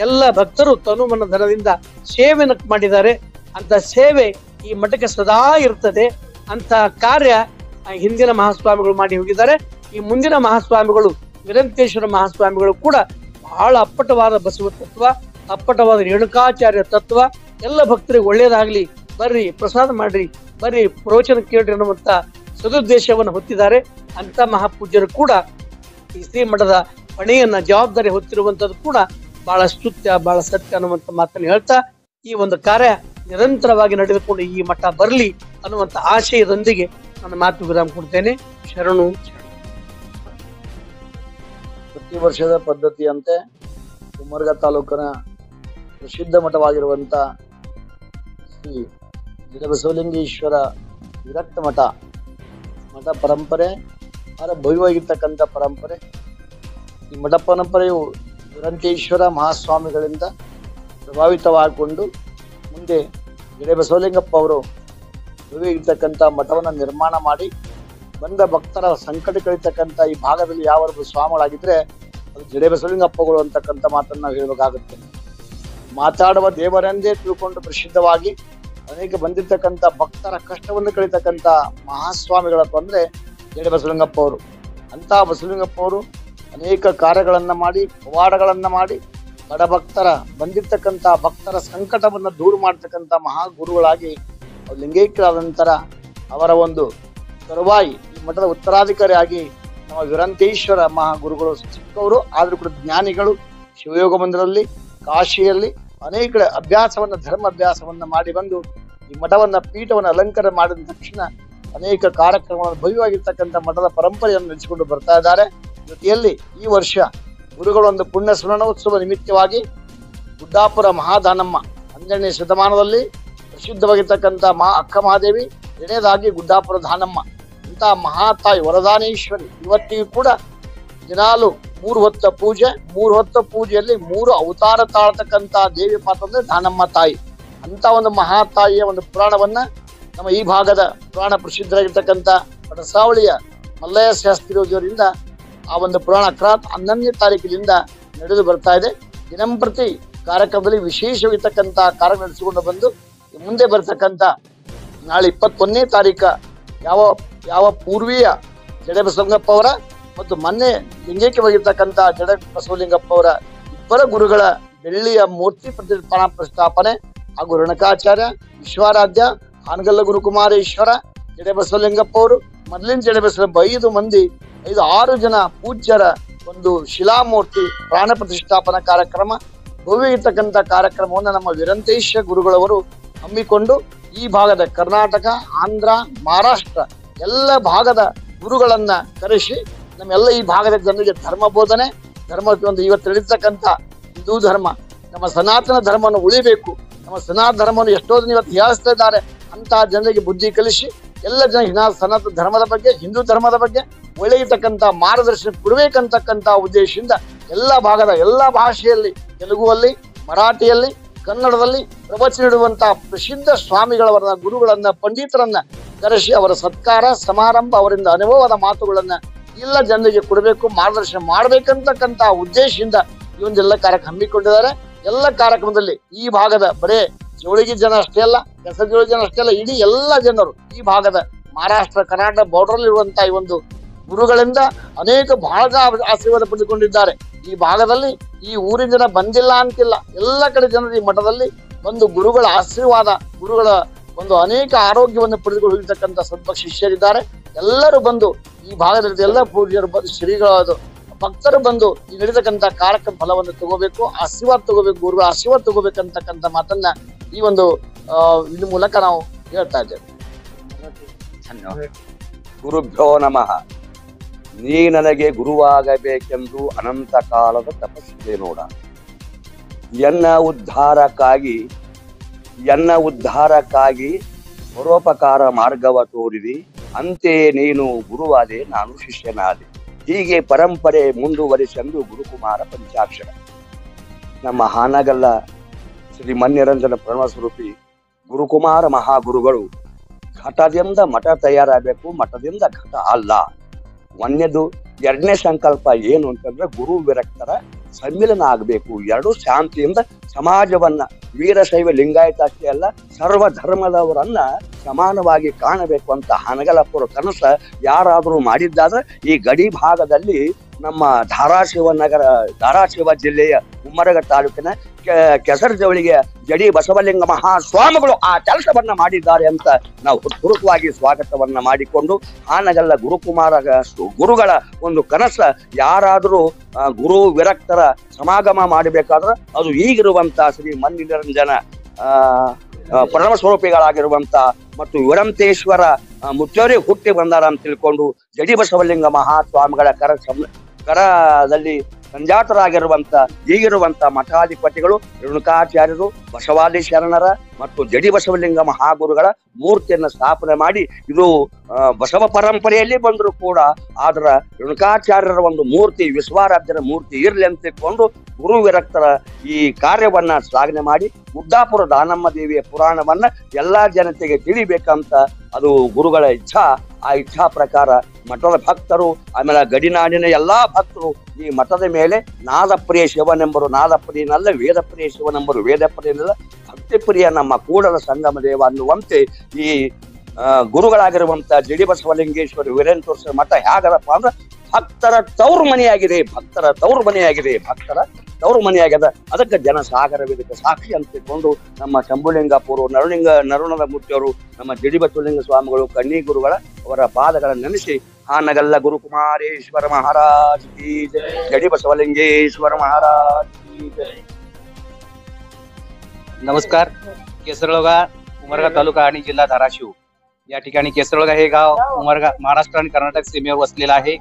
ಎಲ್ಲ ಭಕ್ತರು ತನುಮನ ಧನದಿಂದ ಸೇವೆಯನ್ನು ಮಾಡಿದ್ದಾರೆ. ಅಂತ ಸೇವೆ ಈ ಮಠಕ್ಕೆ ಸದಾ ಇರ್ತದೆ. ಅಂತ ಕಾರ್ಯ ಹಿಂದಿನ ಮಹಾಸ್ವಾಮಿಗಳು ಮಾಡಿ ಹೋಗಿದ್ದಾರೆ. ಈ ಮುಂದಿನ ಮಹಾಸ್ವಾಮಿಗಳು ವೀರಂತೇಶ್ವರ ಮಹಾಸ್ವಾಮಿಗಳು ಕೂಡ ಬಹಳ ಅಪ್ಪಟವಾದ ಬಸವ ತತ್ವ, ಅಪ್ಪಟವಾದ ರೇಣುಕಾಚಾರ್ಯ ತತ್ವ, ಎಲ್ಲ ಭಕ್ತರಿಗೆ ಒಳ್ಳೇದಾಗ್ಲಿ, ಬರ್ರಿ ಪ್ರಸಾದ ಮಾಡ್ರಿ, ಬರ್ರಿ ಪ್ರವಚನ ಕೇಳ್ರಿ ಅನ್ನುವಂತ ಸದುದ್ದೇಶವನ್ನು ಹೊತ್ತಿದ್ದಾರೆ. ಅಂತ ಮಹಾಪೂಜ್ಯರು ಕೂಡ ಈ ಶ್ರೀಮಠದ ಹೊಣೆಯನ್ನ ಜವಾಬ್ದಾರಿ ಹೊತ್ತಿರುವಂತದ್ದು ಕೂಡ ಬಹಳ ಸ್ತುತ್ಯ, ಬಹಳ ಸತ್ಯ ಅನ್ನುವಂತ ಮಾತನ್ನು ಹೇಳ್ತಾ ಈ ಒಂದು ಕಾರ್ಯ ನಿರಂತರವಾಗಿ ನಡೆದುಕೊಂಡು ಈ ಮಠ ಬರಲಿ ಅನ್ನುವಂತ ಆಶಯದೊಂದಿಗೆ ನನ್ನ ಮಾತು ವಿರಾಮ ಕೊಡ್ತೇನೆ. ಶರಣು. ಪ್ರತಿ ವರ್ಷದ ಪದ್ಧತಿಯಂತೆ ಗುಲ್ಬರ್ಗ ತಾಲೂಕಿನ ಪ್ರಸಿದ್ಧ ಮಠವಾಗಿರುವಂತ ಶ್ರೀ ಜಡಬಸವಲಿಂಗೇಶ್ವರ ವಿರಕ್ತ ಮಠ ಪರಂಪರೆ ಬಹಳ ಭವ್ಯವಾಗಿರ್ತಕ್ಕಂಥ ಪರಂಪರೆ. ಈ ಮಠ ಪರಂಪರೆಯು ವೀರಂತೇಶ್ವರ ಮಹಾಸ್ವಾಮಿಗಳಿಂದ ಪ್ರಭಾವಿತವಾಗಿಕೊಂಡು ಮುಂದೆ ಜಡಬಸವಲಿಂಗಪ್ಪ ಅವರು ಭವ್ಯವಾಗಿರ್ತಕ್ಕಂಥ ಮಠವನ್ನು ನಿರ್ಮಾಣ ಮಾಡಿ ಬಂದ ಭಕ್ತರ ಸಂಕಟ ಕಳಿತಕ್ಕಂಥ ಈ ಭಾಗದಲ್ಲಿ ಯಾವ ಸ್ವಾಮಿಗಳಾಗಿದ್ರೆ ಅದು ಜಡಬಸವಲಿಂಗಪ್ಪಗಳು ಅಂತಕ್ಕಂಥ ಮಾತನ್ನು ನಾವು ಹೇಳಬೇಕಾಗುತ್ತೆ. ಮಾತಾಡುವ ದೇವರೆಂದೇ ತಿಳ್ಕೊಂಡು ಪ್ರಸಿದ್ಧವಾಗಿ ಅನೇಕ ಬಂದಿರ್ತಕ್ಕಂಥ ಭಕ್ತರ ಕಷ್ಟವನ್ನು ಕಳಿತಕ್ಕಂಥ ಮಹಾಸ್ವಾಮಿಗಳಪ್ಪ ಅಂದ್ರೆ ಜಡಬಸವಲಿಂಗಪ್ಪ ಅವರು. ಅಂತಹ ಬಸವಲಿಂಗಪ್ಪ ಅವರು ಅನೇಕ ಕಾರ್ಯಗಳನ್ನ ಮಾಡಿ, ಪವಾಡಗಳನ್ನ ಮಾಡಿ ಬಡ ಭಕ್ತರ ಬಂದಿರ್ತಕ್ಕಂಥ ಭಕ್ತರ ಸಂಕಟವನ್ನ ದೂರ ಮಾಡ್ತಕ್ಕಂಥ ಮಹಾಗುರುಗಳಾಗಿ ಲಿಂಗೈಕ್ಯರಾದ ನಂತರ ಅವರ ಒಂದು ತರುವಾಯಿ ಈ ಮಠದ ಉತ್ತರಾಧಿಕಾರಿಯಾಗಿ ನಮ್ಮ ವೀರಂತೇಶ್ವರ ಮಹಾಗುರುಗಳು ಚಿಕ್ಕವರು ಆದ್ರೂ ಕೂಡ ಜ್ಞಾನಿಗಳು ಶಿವಯೋಗ ಮಂದಿರದಲ್ಲಿ, ಕಾಶಿಯಲ್ಲಿ ಅನೇಕ ಅಭ್ಯಾಸವನ್ನ ಧರ್ಮ ಅಭ್ಯಾಸವನ್ನ ಮಾಡಿ ಬಂದು ಈ ಮಠವನ್ನ ಪೀಠವನ್ನು ಅಲಂಕಾರ ಮಾಡಿದ ತಕ್ಷಣ ಅನೇಕ ಕಾರ್ಯಕ್ರಮಗಳನ್ನು ಭವ್ಯವಾಗಿರ್ತಕ್ಕಂಥ ಮಠದ ಪರಂಪರೆಯನ್ನು ನಡೆಸಿಕೊಂಡು ಬರ್ತಾ ಇದ್ದಾರೆ. ಜೊತೆಯಲ್ಲಿ ಈ ವರ್ಷ ಗುರುಗಳ ಒಂದು ಪುಣ್ಯ ಸ್ಮರಣೋತ್ಸವ ನಿಮಿತ್ತವಾಗಿ ಗುಡ್ಡಾಪುರ ಮಹಾದಾನಮ್ಮ 12ನೇ ಶತಮಾನದಲ್ಲಿ ಪ್ರಸಿದ್ಧವಾಗಿರ್ತಕ್ಕಂಥ ಅಕ್ಕ ಮಹಾದೇವಿ, ಎರಡನೇದಾಗಿ ಗುಡ್ಡಾಪುರ ದಾನಮ್ಮ ಇಂತಹ ಮಹಾತಾಯಿ ವರದಾನೇಶ್ವರಿ ಇವತ್ತಿಗೂ ಕೂಡ ದಿನಾಲು 3 ಹೊತ್ತ ಪೂಜೆ, 3 ಹೊತ್ತ ಪೂಜೆಯಲ್ಲಿ 3 ಅವತಾರ ತಾಳ್ತಕ್ಕಂಥ ದೇವಿ ಪಾತ್ರ ಅಂದ್ರೆ ದಾನಮ್ಮ ತಾಯಿ. ಅಂತ ಒಂದು ಮಹಾತಾಯಿಯ ಒಂದು ಪುರಾಣವನ್ನ ನಮ್ಮ ಈ ಭಾಗದ ಪುರಾಣ ಪ್ರಸಿದ್ಧರಾಗಿರ್ತಕ್ಕಂಥ ಪಟಸಾವಳಿಯ ಮಲ್ಲಯ್ಯ ಶಾಸ್ತ್ರಿಯವರಿಂದ ಆ ಒಂದು ಪುರಾಣ ಕ್ರಾಂತ್ 11ನೇ ತಾರೀಕಿನಿಂದ ನಡೆದು ಬರ್ತಾ ಇದೆ. ದಿನಂಪ್ರತಿ ಕಾರ್ಯಕ್ರಮದಲ್ಲಿ ವಿಶೇಷವಾಗಿರ್ತಕ್ಕಂಥ ಕಾರ್ಯ ನಡೆಸಿಕೊಂಡು ಬಂದು ಮುಂದೆ ಬರ್ತಕ್ಕಂಥ ನಾಳೆ 21ನೇ ತಾರೀಕ ಯಾವ ಪೂರ್ವೀಯ ಜಡಬಸವಲಿಂಗಪ್ಪ ಅವರ ಮತ್ತು ಮೊನ್ನೆ ಲಿಂಗೈಕ್ಯವಾಗಿರ್ತಕ್ಕಂಥ ಜಡಬಸವಲಿಂಗಪ್ಪ ಅವರ ಇಬ್ಬರ ಗುರುಗಳ ಬೆಳ್ಳಿಯ ಮೂರ್ತಿ ಪ್ರತಿಷ್ಠಾಪನೆ ಹಾಗೂ ರೇಣುಕಾಚಾರ್ಯ, ವಿಶ್ವಾರಾಧ್ಯ, ಹಾನಗಲ್ಲ ಗುರುಕುಮಾರೇಶ್ವರ, ಜಡಬಸವಲಿಂಗಪ್ಪ ಅವರು, ಮೊದಲಿನ ಜಡಬಸವಲಿಂಗ 6 ಜನ ಪೂಜ್ಯರ ಒಂದು ಶಿಲಾಮೂರ್ತಿ ಪ್ರಾಣ ಪ್ರತಿಷ್ಠಾಪನಾ ಕಾರ್ಯಕ್ರಮ, ಭವ್ಯ ಇರ್ತಕ್ಕಂಥ ಕಾರ್ಯಕ್ರಮವನ್ನು ನಮ್ಮ ವೀರಂತೇಶ್ವರ ಗುರುಗಳವರು ಹಮ್ಮಿಕೊಂಡು ಈ ಭಾಗದ ಕರ್ನಾಟಕ, ಆಂಧ್ರ, ಮಹಾರಾಷ್ಟ್ರ ಎಲ್ಲ ಭಾಗದ ಗುರುಗಳನ್ನ ಕರೆಸಿ ನಮ್ಮೆಲ್ಲ ಈ ಭಾಗದ ಜನರಿಗೆ ಧರ್ಮ ಬೋಧನೆ, ಒಂದು ಇವತ್ತು ನಡೀತಕ್ಕಂಥ ಹಿಂದೂ ಧರ್ಮ, ನಮ್ಮ ಸನಾತನ ಧರ್ಮವನ್ನು ಉಳಿಬೇಕು, ನಮ್ಮ ಸನಾತನ ಧರ್ಮವನ್ನು ಎಷ್ಟೋ ಜನ ಇವತ್ತು ಹೀಯಾಳಿಸ್ತಾ ಇದ್ದಾರೆ ಅಂತಹ ಜನರಿಗೆ ಬುದ್ಧಿ ಕಲಿಸಿ ಎಲ್ಲ ಜನ ಸನಾತನ ಧರ್ಮದ ಬಗ್ಗೆ, ಹಿಂದೂ ಧರ್ಮದ ಬಗ್ಗೆ ಒಳ್ಳೆಯತಕ್ಕಂಥ ಮಾರ್ಗದರ್ಶನ ಕೊಡಬೇಕಂತಕ್ಕಂಥ ಉದ್ದೇಶದಿಂದ ಎಲ್ಲ ಭಾಗದ ಎಲ್ಲ ಭಾಷೆಯಲ್ಲಿ, ತೆಲುಗುವಲ್ಲಿ, ಮರಾಠಿಯಲ್ಲಿ, ಕನ್ನಡದಲ್ಲಿ ಪ್ರವಚನ ನೀಡುವಂತಹ ಪ್ರಸಿದ್ಧ ಸ್ವಾಮಿಗಳವರ ಗುರುಗಳನ್ನ, ಪಂಡಿತರನ್ನ ಕರೆಸಿ ಅವರ ಸತ್ಕಾರ ಸಮಾರಂಭ, ಅವರಿಂದ ಅನುಭವದ ಮಾತುಗಳನ್ನ ಇಲ್ಲ ಜನರಿಗೆ ಕೊಡಬೇಕು, ಮಾರ್ಗದರ್ಶನ ಮಾಡ್ಬೇಕಂತಕ್ಕಂತ ಉದ್ದೇಶದಿಂದ ಈ ಒಂದೆಲ್ಲ ಕಾರ್ಯಕ್ರಮ ಹಮ್ಮಿಕೊಂಡಿದ್ದಾರೆ. ಎಲ್ಲ ಕಾರ್ಯಕ್ರಮದಲ್ಲಿ ಈ ಭಾಗದ ಬರೇ ಜೋಳಿಗೆ ಜನ ಅಷ್ಟೇ ಅಲ್ಲ, ಕೆಸ ಜೋಳಿಗೆ ಜನ ಅಷ್ಟೇ ಅಲ್ಲ, ಇಡೀ ಎಲ್ಲ ಜನರು ಈ ಭಾಗದ ಮಹಾರಾಷ್ಟ್ರ ಕರ್ನಾಟಕ ಬಾರ್ಡರ್ ಇರುವಂತಹ ಈ ಒಂದು ಗುರುಗಳಿಂದ ಅನೇಕ ಬಹಳ ಆಶೀರ್ವಾದ ಪಡೆದುಕೊಂಡಿದ್ದಾರೆ. ಈ ಭಾಗದಲ್ಲಿ ಈ ಊರಿನ ಜನ ಬಂದಿಲ್ಲ ಅಂತಿಲ್ಲ, ಎಲ್ಲ ಕಡೆ ಜನರು ಈ ಮಠದಲ್ಲಿ ಒಂದು ಗುರುಗಳ ಆಶೀರ್ವಾದ, ಗುರುಗಳ ಒಂದು ಅನೇಕ ಆರೋಗ್ಯವನ್ನು ಪಡೆದುಕೊಂಡು ಹೋಗಿರ್ತಕ್ಕಂಥ ಸದ್ಭ ಶಿಷ್ಯರಿದ್ದಾರೆ. ಎಲ್ಲರೂ ಬಂದು ಈ ಭಾಗದಲ್ಲಿ ಎಲ್ಲ ಪೂಜ್ಯರು ಬಂದು ಶ್ರೀಗಳ ಭಕ್ತರು ಬಂದು ಈ ನಡೆತಕ್ಕಂಥ ಕಾರ್ಯಕ್ರಮ ಫಲವನ್ನು ತಗೋಬೇಕು, ಆಶೀರ್ವಾದ ತಗೋಬೇಕು, ಗುರುಗಳ ಆಶೀರ್ವಾದ ತಗೋಬೇಕಂತಕ್ಕಂಥ ಮಾತನ್ನ ಈ ಒಂದು ಇದ್ರ ಮೂಲಕ ನಾವು ಹೇಳ್ತಾ ಇದ್ದೇವೆ. ಗುರುಭ್ಯೋ ನಮಃ. ನೀ ನನಗೆ ಗುರುವಾಗಬೇಕೆಂದು ಅನಂತ ಕಾಲದ ತಪಸ್ಸಿದೆ ನೋಡ. ಎನ್ನ ಉದ್ಧಾರಕ್ಕಾಗಿ ಪರೋಪಕಾರ ಮಾರ್ಗವ ತೋರಿದಿ, ಅಂತೆಯೇ ನೀನು ಗುರುವಾದೆ, ನಾನು ಶಿಷ್ಯನಾದೆ. ಹೀಗೆ ಪರಂಪರೆ ಮುಂದುವರಿಸೆಂದು ಗುರುಕುಮಾರ ಪಂಚಾಕ್ಷರ. ನಮ್ಮ ಹಾನಗಲ್ಲ ಶ್ರೀ ಮನ್ನಿರಂಜನ ಪ್ರಣವ ಸ್ವರೂಪಿ ಗುರುಕುಮಾರ ಮಹಾಗುರುಗಳು ಘಟದಿಂದ ಮಠ ತಯಾರಾಗಬೇಕು, ಮಠದಿಂದ ಘಟ ಅಲ್ಲ. ಒಂದನೇದು. ಎರಡನೇ ಸಂಕಲ್ಪ ಏನು ಅಂತಂದ್ರೆ ಗುರು ವಿರಕ್ತರ ಸಮ್ಮಿಲನ ಆಗ್ಬೇಕು. ಎರಡು ಶಾಂತಿಯಿಂದ ಸಮಾಜವನ್ನ ವೀರಶೈವ ಲಿಂಗಾಯತ ಅಷ್ಟೇ ಅಲ್ಲ, ಸರ್ವ ಧರ್ಮದವರನ್ನ ಸಮಾನವಾಗಿ ಕಾಣಬೇಕು ಅಂತ ಹನಗಲಪುರ ಕನಸ ಯಾರಾದರೂ ಮಾಡಿದ್ದಾದ್ರೆ ಈ ಗಡಿ ಭಾಗದಲ್ಲಿ ನಮ್ಮ ಧಾರಾಶಿವ ಜಿಲ್ಲೆಯ ಉಮ್ಮರಗ ತಾಲೂಕಿನ ಕೆಸರಜವಳಿಗೆ ಜಡಿ ಬಸವಲಿಂಗ ಮಹಾಸ್ವಾಮಿಗಳು ಆ ಕೆಲಸವನ್ನ ಮಾಡಿದ್ದಾರೆ ಅಂತ ನಾವು ಹೃತ್ಪೂರ್ವಕವಾಗಿ ಸ್ವಾಗತವನ್ನ ಮಾಡಿಕೊಂಡು ಹಾನಗಲ್ಲ ಗುರುಗಳ ಒಂದು ಕನಸ ಯಾರಾದರೂ ಗುರು ವಿರಕ್ತರ ಸಮಾಗಮ ಮಾಡಬೇಕಾದ್ರೆ ಅದು ಈಗಿರುವಂತ ಶ್ರೀ ಮನ್ನಿರಂಜನ ಪ್ರಣವ ಸ್ವರೂಪಿಗಳಾಗಿರುವಂತ ಮತ್ತು ವಿರಂತೇಶ್ವರ ಮುಚ್ಚೋರಿ ಹುಟ್ಟಿ ಬಂದಾರ ಅಂತ ತಿಳ್ಕೊಂಡು ಜಡಿ ಬಸವಲಿಂಗ ಮಹಾಸ್ವಾಮಿಗಳ ಕರದಲ್ಲಿ ಸಂಜಾತರಾಗಿರುವಂತ ಈಗಿರುವಂತ ಮಠಾಧಿಪತಿಗಳು ರೇಣುಕಾಚಾರ್ಯರು, ಬಸವಾದಿ ಶರಣರ ಮತ್ತು ಜಡಿ ಬಸವಲಿಂಗ ಮಹಾಗುರುಗಳ ಮೂರ್ತಿಯನ್ನು ಸ್ಥಾಪನೆ ಮಾಡಿ, ಇದು ಬಸವ ಪರಂಪರೆಯಲ್ಲಿ ಬಂದರೂ ಕೂಡ ಆದ್ರ ರೇಣುಕಾಚಾರ್ಯರ ಒಂದು ಮೂರ್ತಿ, ವಿಶ್ವಾರಾಧ್ಯರ ಮೂರ್ತಿ ಇರ್ಲಿ ಅಂತ ತಿಳ್ಕೊಂಡು ಗುರು ವಿರಕ್ತರ ಈ ಕಾರ್ಯವನ್ನ ಶ್ಲಾಘನೆ ಮಾಡಿ ಗುಡ್ಡಾಪುರ ದಾನಮ್ಮ ದೇವಿಯ ಪುರಾಣವನ್ನ ಎಲ್ಲಾ ಜನತೆಗೆ ತಿಳಿಬೇಕಂತ ಅದು ಗುರುಗಳ ಇಚ್ಛಾ. ಆ ಇಚ್ಛಾ ಪ್ರಕಾರ ಮಠದ ಭಕ್ತರು, ಆಮೇಲೆ ಗಡಿನಾಡಿನ ಎಲ್ಲಾ ಭಕ್ತರು ಈ ಮಠದ ಮೇಲೆ ನಾದಪ್ರಿಯ ಶಿವನೆಂಬರು ನಾದಪ್ರಿಯನಲ್ಲ, ವೇದಪ್ರಿಯ ಶಿವನೆಂಬರು ವೇದಪ್ರಿಯನಲ್ಲ, ಭಕ್ತಿಪ್ರಿಯ ನಮ್ಮ ಕೂಡಲ ಸಂಗಮ ದೇವ ಅನ್ನುವಂತೆ ಈ ಗುರುಗಳಾಗಿರುವಂತ ಜಡಿ ಬಸವಲಿಂಗೇಶ್ವರ ವೀರೇಂದ್ರ ಮಠ ಹೇಗದಪ್ಪ ಅಂದ್ರೆ ಭಕ್ತರ ತವರು ಮನೆಯಾಗಿದೆ. ಅದಕ್ಕೆ ಜನಸಾಗರವಿದಕ್ಕೆ ಸಾಕ್ಷಿ ಅಂತ ತಿಳ್ಕೊಂಡು ನಮ್ಮ ಶಂಭುಲಿಂಗಪುರ ನರುಣದ ಮೂರ್ತಿಯವರು, ನಮ್ಮ ಜಡಿ ಬಸವಲಿಂಗ ಸ್ವಾಮಿಗಳು, ಕಣ್ಣಿ ಗುರುಗಳ ಅವರ ಪಾದಗಳನ್ನು ನೆನೆಸಿ ಹಾನಗಲ್ಲ ಗುರುಕುಮಾರೇಶ್ವರ ಮಹಾರಾಜ್ ಕಿ ಜೈ, ಜಡಿ बसवलिंगेश्वर महाराज की जय. नमस्कार. केसरळगा, उमरगा तालुका आणि जिल्हा धाराशिव या ठिकाणी केसरळगा हे गाव उमरगा महाराष्ट्र आणि कर्नाटक सीमेवर वसलेलं आहे.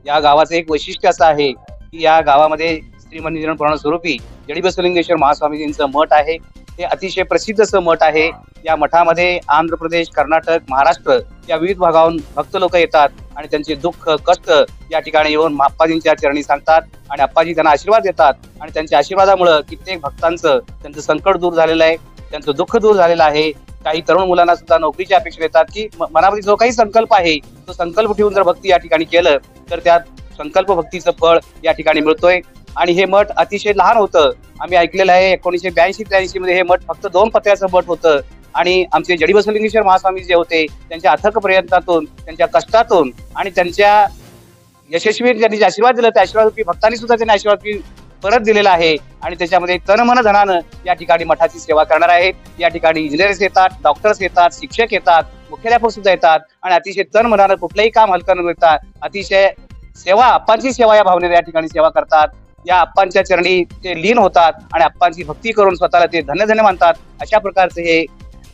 या गावाचं एक वैशिष्ट्य असं आहे की या गावामध्ये श्री मन्निरंजन प्रणव स्वरूपी जडी बसवलिंगेश्वर महास्वामीजींचं मठ आहे. हे अतिशय प्रसिद्ध असं मठ आहे. या मठामध्ये आंध्र प्रदेश, कर्नाटक, महाराष्ट्र या विविध भागावरून भक्त लोक येतात आणि त्यांचे दुःख कष्ट या ठिकाणी येऊन आप्पाजींच्या चरणी सांगतात आणि आप्पाजी त्यांना आशीर्वाद देतात आणि त्यांच्या आशीर्वादामुळे कित्येक भक्तांचं त्यांचं संकट दूर झालेलं आहे, त्यांचं दुःख दूर झालेलं आहे. काही तरुण मुलांना सुद्धा नोकरीची अपेक्षा येतात की मनामध्ये जो काही संकल्प आहे तो संकल्प ठेवून जर भक्ती या ठिकाणी केलं तर त्या संकल्प भक्तीचं फळ या ठिकाणी मिळतोय. आणि हे मठ अतिशय लहान होतं. आम्ही ऐकलेलं आहे 1982-83 मध्ये हे मठ फक्त 2 पत्र्याचं मठ होतं आणि आमचे जडी बसवलिंगेश्वर महास्वामी जे होते त्यांच्या अथक प्रयत्नातून, त्यांच्या कष्टातून आणि त्यांच्या यशस्वी त्यांनी जे आशीर्वाद दिला त्या आशीर्वाद भक्तांनी सुद्धा त्यांनी आशीर्वाद परत दिलेला आहे आणि त्याच्यामध्ये तन मन धनानं या ठिकाणी मठाची सेवा करणार आहेत. या ठिकाणी इंजिनियर्स येतात, डॉक्टर्स येतात, शिक्षक येतात, मुख्याध्यापक सुद्धा येतात आणि अतिशय तन मनानं कुठलंही काम हलकं न करता अतिशय सेवा, अप्पांची सेवा या भावनेने या ठिकाणी सेवा करतात. या अप्पांच्या चरणी ते लीन होतात आणि अप्पांची भक्ती करून स्वतःला ते धन्य धन्य मानतात. अशा प्रकारचे हे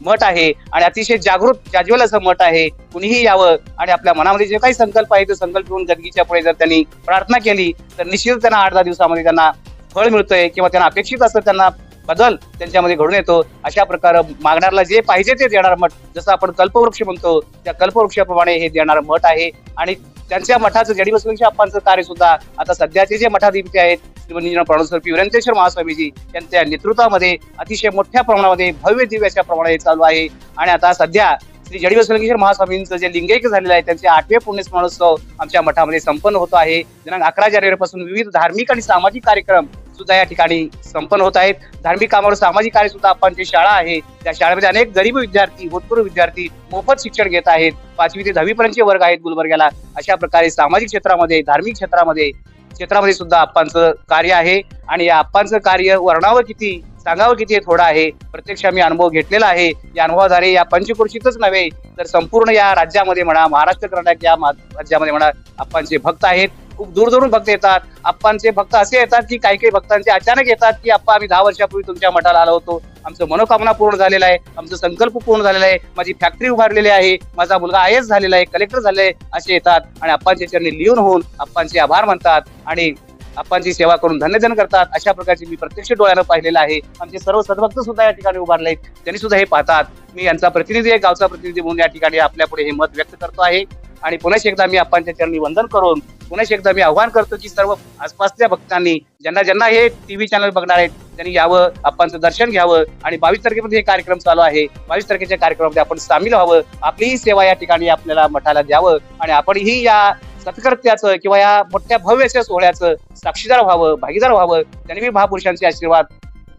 मठ आहे आणि अतिशय जाज्वल असं मठ आहे. कुणीही यावं आणि आपल्या मनामध्ये जे काही संकल्प आहे ते संकल्प घेऊन जगीच्या पुढे जर त्यांनी प्रार्थना केली तर निश्चित त्यांना 8-10 दिवसामध्ये त्यांना फळ मिळतंय किंवा त्यांना अपेक्षित असं त्यांना बदल त्यांच्यामध्ये घडून येतो. अशा प्रकारे मागणाऱ्याला जे पाहिजे ते देणारं मठ, जसं आपण कल्पवृक्ष म्हणतो त्या कल्पवृक्षाप्रमाणे हे देणारं मठ आहे. आणि त्यांच्या मठाचं जडी बसवलिंगेश्वर अप्पांचं कार्य सुद्धा आता सध्याचे जे मठाधिपती आहेत श्री मन्निरंजन प्रणव स्वरूपी वीरेंद्रेश्वर महास्वामीजी यांच्या नेतृत्वामध्ये अतिशय मोठ्या प्रमाणामध्ये भव्य दिव्य अशा प्रमाणात चालू आहे. आणि आता सध्या श्री जडी बसवलिंगेश्वर महास्वामींचं जे लिंगैक्य झालेलं आहे त्यांचे 8वे पुण्यस्मरणोत्सव आमच्या मठामध्ये संपन्न होतो आहे. दिनांक 11 जानेवारीपासून विविध धार्मिक आणि सामाजिक कार्यक्रम सुद्धा या ठिकाणी संपन्न होत आहेत. धार्मिक कामावर सामाजिक कार्य सुद्धा आपणची शाळा आहे. त्या शाळेमध्ये अनेक गरीब विद्यार्थी, भूतपूर्व विद्यार्थी मोफत शिक्षण घेत आहेत. 5वी ते 10वी पर्यंतचे वर्ग आहेत गुलबर्ग्याला. अशा प्रकारे सामाजिक क्षेत्रामध्ये, धार्मिक क्षेत्रामध्ये सुद्धा आप्पांचं कार्य आहे. आणि या आप्पांचं कार्य वर्णावं किती, सांगावं किती हे थोडं आहे. प्रत्यक्ष आम्ही अनुभव घेतलेला आहे. या अनुभवाद्वारे या पंचक्रोशीतच नव्हे तर संपूर्ण या राज्यामध्ये म्हणा, महाराष्ट्र कर्नाटक या राज्यामध्ये म्हणा, आप्पांचे भक्त आहेत. खूप दूरदूरून भक्त येतात. आप्पांचे भक्त असे येतात की काही भक्तांचे अचानक येतात की आप्पा आम्ही 10 वर्षापूर्वी तुमच्या मठाला आलो होतो, आमचं मनोकामना पूर्ण झालेला आहे, आमचं संकल्प पूर्ण झालेला आहे, माझी फॅक्टरी उभारलेली आहे, माझा मुलगा IAS झालेला आहे, कलेक्टर झालेला आहे, असे येतात आणि आप्पांच्या चरणी लिहून होऊन आप्पांचे आभार मानतात आणि आप्पांची सेवा करून धन्यजन करतात. अशा प्रकारचे मी प्रत्यक्ष डोळ्यानं पाहिलेलं आहे. आमचे सर्व सद्भक्त सुद्धा या ठिकाणी उभारले आहेत, त्यांनी सुद्धा हे पाहतात. मी यांचा प्रतिनिधी आहे, गावचा प्रतिनिधी म्हणून या ठिकाणी आपल्या पुढे हे मत व्यक्त करतो आहे. आणि पुन्हा एकदा मी आप्पांच्या चरणी वंदन करून पुन्हा एकदा मी आव्हान करतो की सर्व आसपासच्या भक्तांनी ज्यांना हे TV चॅनल बघणार आहेत त्यांनी यावं, आप्पांचं दर्शन घ्यावं आणि 22 तारखेमध्ये हे कार्यक्रम चालू आहे. 22 तारखेच्या कार्यक्रमामध्ये आपण सामील व्हावं, आपलीही सेवा या ठिकाणी आपल्याला मठाला द्यावं आणि आपणही या सत्कृत्याचं किंवा या मोठ्या भव्य सोहळ्याचं साक्षीदार व्हावं, भागीदार व्हावं. त्यांनी मी महापुरुषांचे आशीर्वाद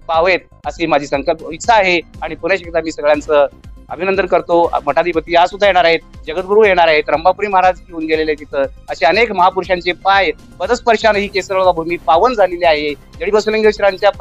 पाहावेत अशी माझी संकल्प इच्छा आहे. आणि पुन्हा एकदा मी सगळ्यांचं अभिनंदन करतो. मठाधिपती या सुद्धा येणार आहेत, जगद्गुरू येणार आहेत, रंभापुरी महाराज येऊन गेलेले तिथं. असे अनेक महापुरुषांचे पाय पदस्पर्शाने ही केसरगाव भूमी पावन झालेली आहे. जडी बसवलिंगेश्वरांच्या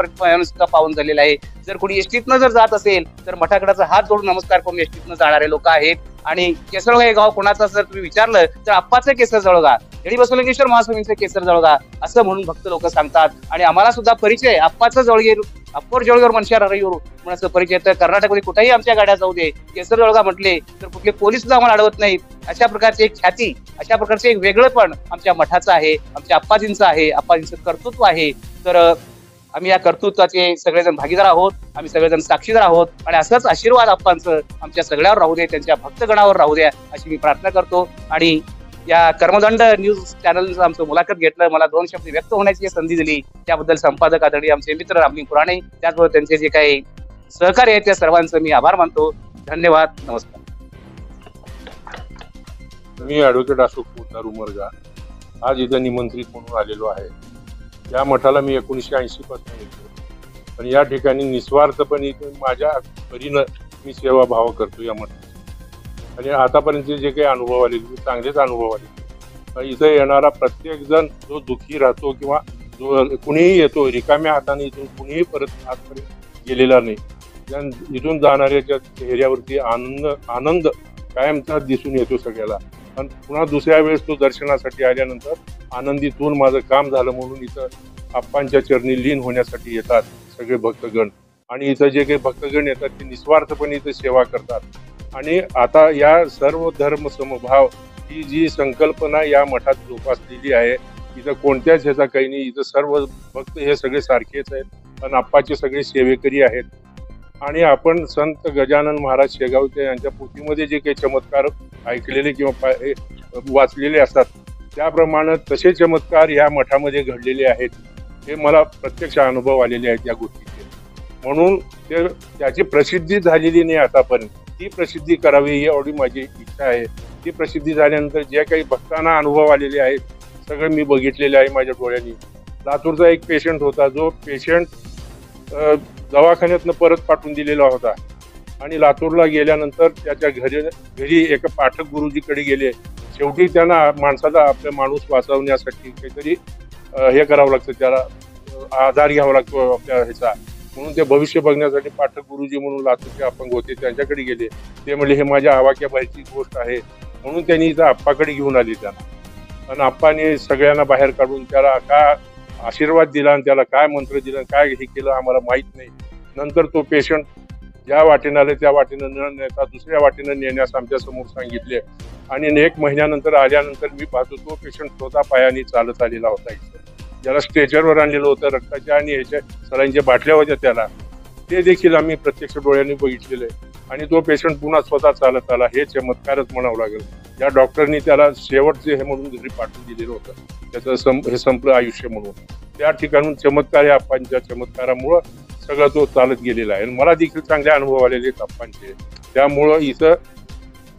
सुद्धा पावन झालेला आहे. जर कोणी एसटीतनं जर जात असेल तर मठाकडाचा हात जोडून नमस्कार करून एसटीतनं जाणारे लोक आहेत. आणि केसरगाव हे गाव कोणाचं जर तुम्ही विचारलं तर आप्पाचं केसर जळगाव, जडी बसवलिंगेश्वर महास्वामींचं केसर जळगाव असं म्हणून भक्त लोक सांगतात. आणि आम्हाला सुद्धा परिचय आप्पाचं जळगेर, अप्पर जळगाव मनशार हरयूर म्हणून परिचय. तर कर्नाटकमध्ये कुठेही आमच्या गाड्या जाऊ दे, केसर जळगाव म्हटले तर कुठले पोलीस सुद्धा आम्हाला अडवत नाहीत. अशा प्रकारची एक ख्याती, अशा प्रकारचे एक वेगळेपण आमच्या मठाचं आहे, आमच्या आप्पाजींचं आहे, आप्पाजींचं कर्तृत्व आहे. तर आम्ही या कर्तृत्वाचे सगळेजण भागीदार आहोत, आम्ही सगळेजण साक्षीदार आहोत. आणि असंच आशीर्वाद आप्पांचं आमच्या सगळ्यावर राहू दे, त्यांच्या भक्तगणावर राहू द्या अशी मी प्रार्थना करतो. आणि या कर्मदंड न्यूज चॅनलचं आमचं मुलाखत घेतलं, मला 2 शब्द व्यक्त होण्याची संधी दिली, त्याबद्दल संपादक आदरणीय आमचे मित्र रामलिंग पुराणे, त्याचबरोबर त्यांचे जे काही सहकार्य आहेत त्या सर्वांचं मी आभार मानतो. धन्यवाद, नमस्कार. मी ॲडव्होकेट अशोक पोतदार उमरगा आज इथं निमंत्रित म्हणून आलेलो आहे. या मठाला मी 1980 पासून येतो आणि या ठिकाणी निस्वार्थपणे माझ्या परीनं मी सेवाभाव करतो या मठात. आणि आतापर्यंतचे जे काही अनुभव आले चांगलेच अनुभव आले. इथं येणारा प्रत्येक जण जो दुःखी राहतो किंवा जो कुणीही येतो रिकाम्या हाताने इथून कुणीही परत आजपर्यंत गेलेला नाही. इथून जाणाऱ्याच्या चेहऱ्यावरती आनंद कायमचा दिसून येतो सगळ्याला. आणि पुन्हा दुसऱ्या वेळेस तो दर्शनासाठी आल्यानंतर आनंदीतून माझं काम झालं म्हणून इथं आप्पांच्या चरणी लीन होण्यासाठी येतात सगळे भक्तगण. आणि इथं जे काही भक्तगण येतात ते निस्वार्थपणे इथं सेवा करतात. आणि आता या सर्व धर्म समभाव ही जी संकल्पना या मठात जोपासलेली आहे, इथं कोणत्याच ह्याचा काही नाही. इथं सर्व भक्त हे सगळे सारखेच आहेत आणि आप्पाचे सगळे सेवेकरी आहेत. आणि आपण संत गजानन महाराज शेगावचे यांच्या पोथीमध्ये जे काही चमत्कार ऐकलेले किंवा वाचलेले असतात त्याप्रमाणे तसे चमत्कार या मठामध्ये घडलेले आहेत. हे मला प्रत्यक्ष अनुभव आलेले आहेत या गोष्टीचे. म्हणून त्याची प्रसिद्धी झालेली नाही आतापर्यंत, ती प्रसिद्धी करावी ही एवढी माझी इच्छा आहे. ती प्रसिद्धी झाल्यानंतर जे काही भक्तांना अनुभव आलेले आहेत सगळं मी बघितलेले आहे माझ्या डोळ्यांनी. लातूरचा एक पेशंट होता, जो पेशंट दवाखान्यातनं परत पाठवून दिलेला होता आणि लातूरला गेल्यानंतर त्याच्या घरी एका पाठक गुरुजीकडे गेले. शेवटी त्यांना माणसाला आपला माणूस वाचवण्यासाठी काहीतरी हे करावं लागतं, त्याला आधार घ्यावा लागतो आपल्या ह्याचा. म्हणून ते भविष्य बघण्यासाठी पाठक गुरुजी म्हणून लातूरचे अपंग होते त्यांच्याकडे गेले. ते म्हणले हे माझ्या आवाक्या बाहेरची गोष्ट आहे. म्हणून त्यांनी इथं आप्पाकडे घेऊन आली त्यांना. आणि आप्पाने सगळ्यांना बाहेर काढून त्याला काय आशीर्वाद दिला आणि त्याला काय मंत्र दिला काय हे केलं आम्हाला माहीत नाही. नंतर तो पेशंट ज्या वाटेनं आले त्या वाटेनं न नेता दुसऱ्या वाटेनं नेण्यास आमच्या समोर सांगितले. आणि 1 महिन्यानंतर आल्यानंतर मी पाहतो तो पेशंट स्वतः पायाने चालत आलेला होता. इथं ज्याला स्ट्रेचरवर आणलेलं होतं, रक्ताच्या आणि ह्याच्या सलाईनच्या बाटल्या होत्या त्याला, ते देखील आम्ही प्रत्यक्ष डोळ्यांनी बघितलेलं आहे. आणि तो पेशंट पुन्हा स्वतः चालत आला. हे चमत्कारच म्हणावं लागेल. या डॉक्टरनी त्याला शेवटचे हे म्हणून घरी पाठवून दिलेलं होतं, त्याचं हे संपलं आयुष्य म्हणून. त्या ठिकाणून चमत्कार या आप्पांच्या चमत्कारामुळं सगळं तो चालत गेलेला आहे. मला देखील चांगले अनुभव आलेले आहेत आप्पांचे. त्यामुळं इथं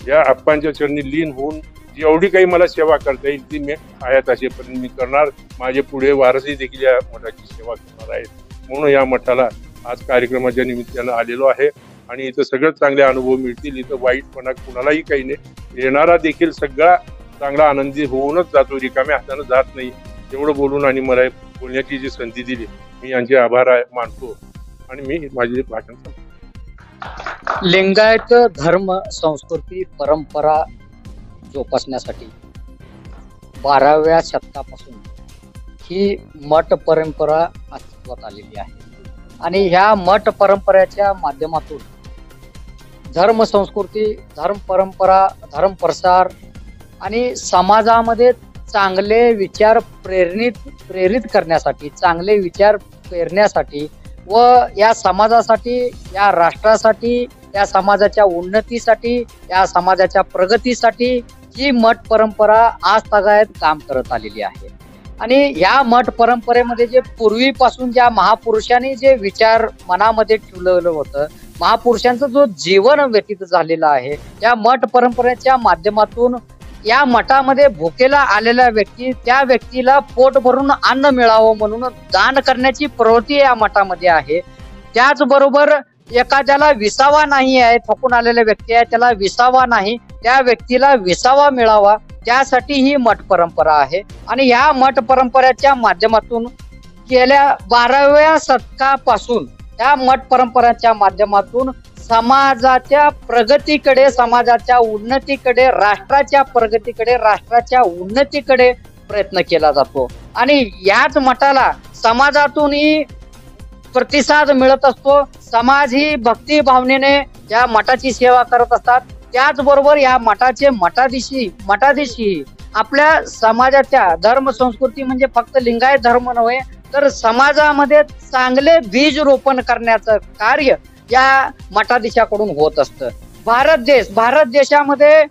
या आप्पांच्या चरणी लीन होऊन जेवढी काही मला सेवा करता येईल ती मी आयात असेपर्यंत मी करणार. माझे पुढे वारसही देखील या मठाची सेवा करणार आहेत. म्हणून या मठाला आज कार्यक्रमाच्या निमित्तानं आलेलो आहे आणि इथं सगळं चांगले अनुभव मिळतील. इथं वाईटपणा कुणालाही काही नाही. येणारा देखील सगळा चांगला आनंदी होऊनच जातो, रिकाम्या हातानं जात नाही. एवढं बोलून आणि मला बोलण्याची जी संधी दिली मी यांचे आभार मानतो आणि मी माझे भाषण संपतो. लिंगायत धर्म संस्कृती परंपरा जोपासण्यासाठी 12व्या शतकापासून ही मठ परंपरा अस्तित्वात आलेली आहे आणि ह्या मठ परंपरेच्या माध्यमातून धर्म संस्कृती, धर्म परंपरा, धर्म प्रसार आणि समाजामध्ये चांगले विचार प्रेरित करण्यासाठी, चांगले विचार पेरण्यासाठी व या समाजासाठी, या राष्ट्रासाठी, या समाजाच्या उन्नतीसाठी, या समाजाच्या प्रगतीसाठी ही मठ परंपरा आज तागायत काम करत आलेली आहे. आणि या मठ परंपरेमध्ये जे पूर्वीपासून ज्या महापुरुषांनी जे विचार मनामध्ये ठेवलेलं होतं, महापुरुषांचं जो जीवन व्यतीत झालेलं आहे, या मठ परंपरेच्या माध्यमातून या मठामध्ये भुकेला आलेल्या व्यक्ती, त्या व्यक्तीला पोट भरून अन्न मिळावं म्हणून दान करण्याची प्रवृत्ती या मठामध्ये आहे. त्याचबरोबर एखाद्याला विसावा नाही आहे, थकून आलेल्या व्यक्ती आहे, त्याला विसावा नाही, त्या व्यक्तीला विसावा मिळावा त्यासाठी ही मठ परंपरा आहे. आणि या मठ परंपरेच्या माध्यमातून गेल्या 12व्या शतकापासून या मठ परंपरेच्या माध्यमातून समाजाच्या प्रगतीकडे, समाजाच्या उन्नतीकडे, राष्ट्राच्या प्रगतीकडे, राष्ट्राच्या उन्नतीकडे प्रयत्न केला जातो. आणि याच मठाला समाजातूनही प्रतिसाद मिळत असतो. समाज ही भक्ती भावनेने या मठाची सेवा करत असतात. त्याचबरोबर या मठाचे मठाधीशी आपल्या समाजाच्या धर्म संस्कृती म्हणजे फक्त लिंगायत धर्म नव्हे तर समाजामध्ये चांगले बीज रोपण करण्याचं कार्य या मठाधीशाकडून होत असतं. भारत देशामध्ये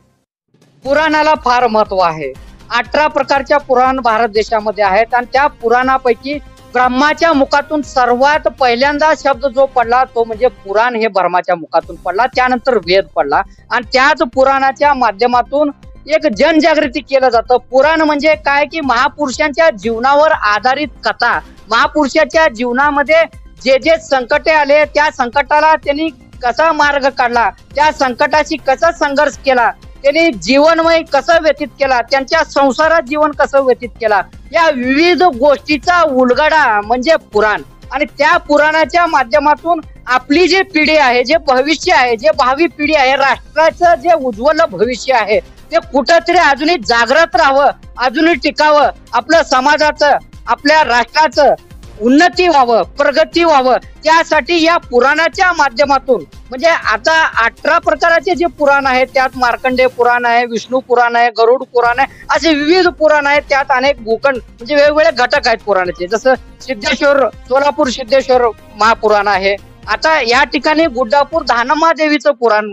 पुराणाला फार महत्व आहे. 18 प्रकारच्या पुराण भारत देशामध्ये आहेत आणि त्या पुराणापैकी ब्रह्माच्या मुखातून सर्वात पहिल्यांदा शब्द जो पडला तो म्हणजे पुराण हे ब्रह्माच्या मुखातून पडला. त्यानंतर वेद पडला आणि त्याच पुराणाच्या माध्यमातून एक जनजागृती केलं जातं. पुराण म्हणजे काय की महापुरुषांच्या जीवनावर आधारित कथा, महापुरुषाच्या जीवनामध्ये जे जे संकटे आले त्या संकटाला त्यांनी कसा मार्ग काढला, त्या संकटाशी कसा संघर्ष केला, त्यांनी जीवनमय कसं व्यतीत केला, त्यांच्या संसारात जीवन कसं व्यतीत केला, या विविध गोष्टीचा उलगडा म्हणजे पुराण. आणि त्या पुराणाच्या माध्यमातून आपली जी पिढी आहे, जे भविष्य आहे, जे भावी पिढी आहे, राष्ट्राचं जे उज्ज्वल भविष्य आहे ते कुठंतरी अजूनही जागृत राहावं, अजूनही टिकावं, आपलं समाजाचं, आपल्या राष्ट्राचं उन्नती व्हावं, प्रगती व्हावं, त्यासाठी या पुराणाच्या माध्यमातून म्हणजे आता 18 प्रकारचे जे पुराण आहेत त्यात मार्कंडेय पुराण आहे, विष्णू पुराण आहे, गरुड पुराण आहे, असे विविध पुराण आहेत. त्यात अनेक भूखंड म्हणजे वेगवेगळे घटक आहेत पुराणाचे. जसं सिद्धेश्वर, सोलापूर सिद्धेश्वर महापुराण आहे. आता या ठिकाणी गुड्डापूर धानम्मा देवीचं पुराण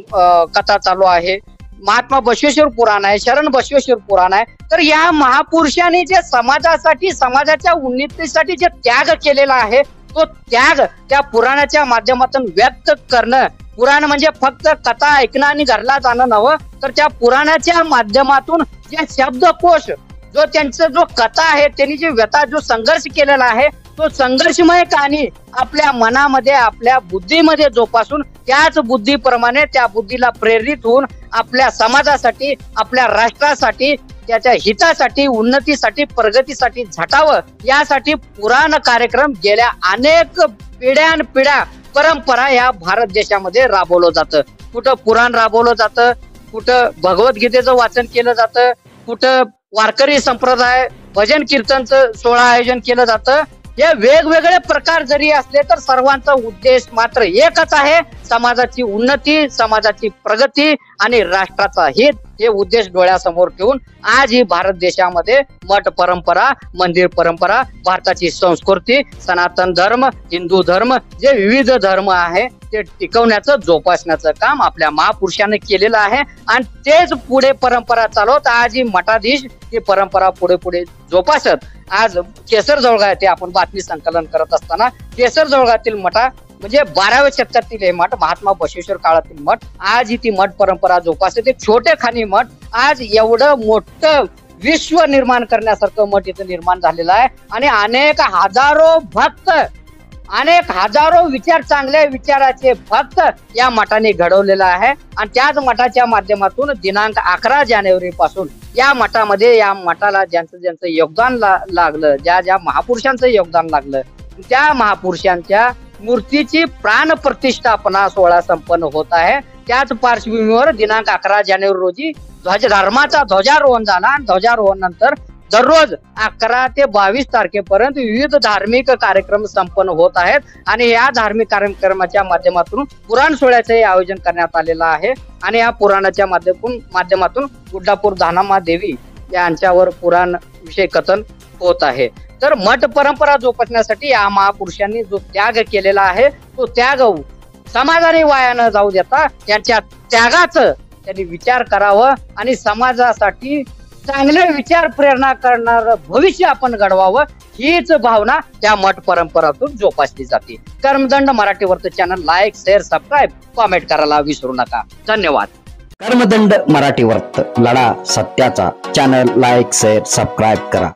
कथा चालू आहे. महात्मा बसवेश्वर पुराण आहे, शरण बसवेश्वर पुराण आहे. तर या महापुरुषांनी जे समाजासाठी, समाजाच्या उन्नतीसाठी जे त्याग केलेला आहे तो त्याग त्या पुराणाच्या माध्यमातून व्यक्त करणं. पुराण म्हणजे फक्त कथा ऐकणं आणि घरला जाणं नव्हे तर त्या पुराणाच्या माध्यमातून जे शब्दकोश, जो त्यांचा जो कथा आहे, त्यांनी जे व्यथा, जो संघर्ष केलेला आहे तो संघर्षमय कहाणी आपल्या मनामध्ये, आपल्या बुद्धीमध्ये जोपासून त्याच बुद्धीप्रमाणे त्या बुद्धीला प्रेरित होऊन आपल्या समाजासाठी, आपल्या राष्ट्रासाठी, त्याच्या हितासाठी, उन्नतीसाठी, प्रगतीसाठी झटावं यासाठी पुराण कार्यक्रम गेल्या अनेक पिढ्या परंपरा या भारत देशामध्ये राबवलं जातं. कुठं पुराण राबवलं जातं, कुठं भगवद्गीतेचं वाचन केलं जातं, कुठं वारकरी संप्रदाय भजन कीर्तनचं सोहळा आयोजन केलं जातं. हे वेगवेगळे प्रकार जरी असले तर सर्वांचा उद्देश मात्र एकच आहे, समाजाची उन्नती, समाजाची प्रगती आणि राष्ट्राचा हित हे उद्देश डोळ्यासमोर ठेवून आज ही भारत देशामध्ये मठ परंपरा, मंदिर परंपरा, भारताची संस्कृती, सनातन धर्म, हिंदू धर्म, जे विविध धर्म आहे ते टिकवण्याचं, जोपासण्याचं काम आपल्या महापुरुषांनी केलेलं आहे. आणि तेच पुढे परंपरा चालवत आज ही मठाधीश ही परंपरा पुढे जोपासत आज केसर जवळगा येथे आपण बातमी संकलन करत असताना केसर जवळगातील म्हणजे 12व्या शतकातील हे मठ, महात्मा बसवेश्वर काळातील मठ, आज ही ती मठ परंपरा जोपासते. ते छोटे खानी मठ आज एवढं मोठं विश्व निर्माण करण्यासारखं मठ इथं निर्माण झालेलं आहे. आणि अनेक हजारो भक्त, अनेक हजारो चांगल्या विचाराचे भक्त या मठाने घडवलेला आहे. आणि त्याच मठाच्या माध्यमातून दिनांक 11 जानेवारी पासून या मठामध्ये, या मठाला ज्यांचं योगदान लागलं, ज्या महापुरुषांचं योगदान लागलं, त्या महापुरुषांच्या मूर्तीची प्राण प्रतिष्ठापना सोहळा संपन्न होत आहे. त्याच पार्श्वभूमीवर दिनांक 11 जानेवारी रोजी धर्माचा ध्वजारोहण झाला. आणि ध्वजारोहण नंतर दररोज 11 ते 22 तारखेपर्यंत विविध धार्मिक कार्यक्रम संपन्न होत आहेत. आणि या धार्मिक कार्यक्रमाच्या माध्यमातून पुराण सोहळ्याचे आयोजन करण्यात आलेलं आहे. आणि या पुराणाच्या माध्यमातून गुड्डापूर धानामा देवी यांच्यावर पुराण विषय कथन होत आहे. तर मठ परंपरा जोपासण्यासाठी या महापुरुषांनी जो त्याग केलेला आहे, तो त्याग समाजाने वाया न जाऊ देता त्यांच्या त्यागाचं त्यांनी विचार करावं आणि समाजासाठी चांगले विचार प्रेरणा करणार भविष्य आपण घडवावं, हीच भावना त्या मठ परंपरातून जोपासली जाते. कर्मदंड मराठी वर्त channel like, share, subscribe, comment करायला विसरू नका. धन्यवाद. कर्मदंड मराठी वर्त, लढा सत्याचा. चॅनल लाईक, शेअर, सबस्क्राईब करा.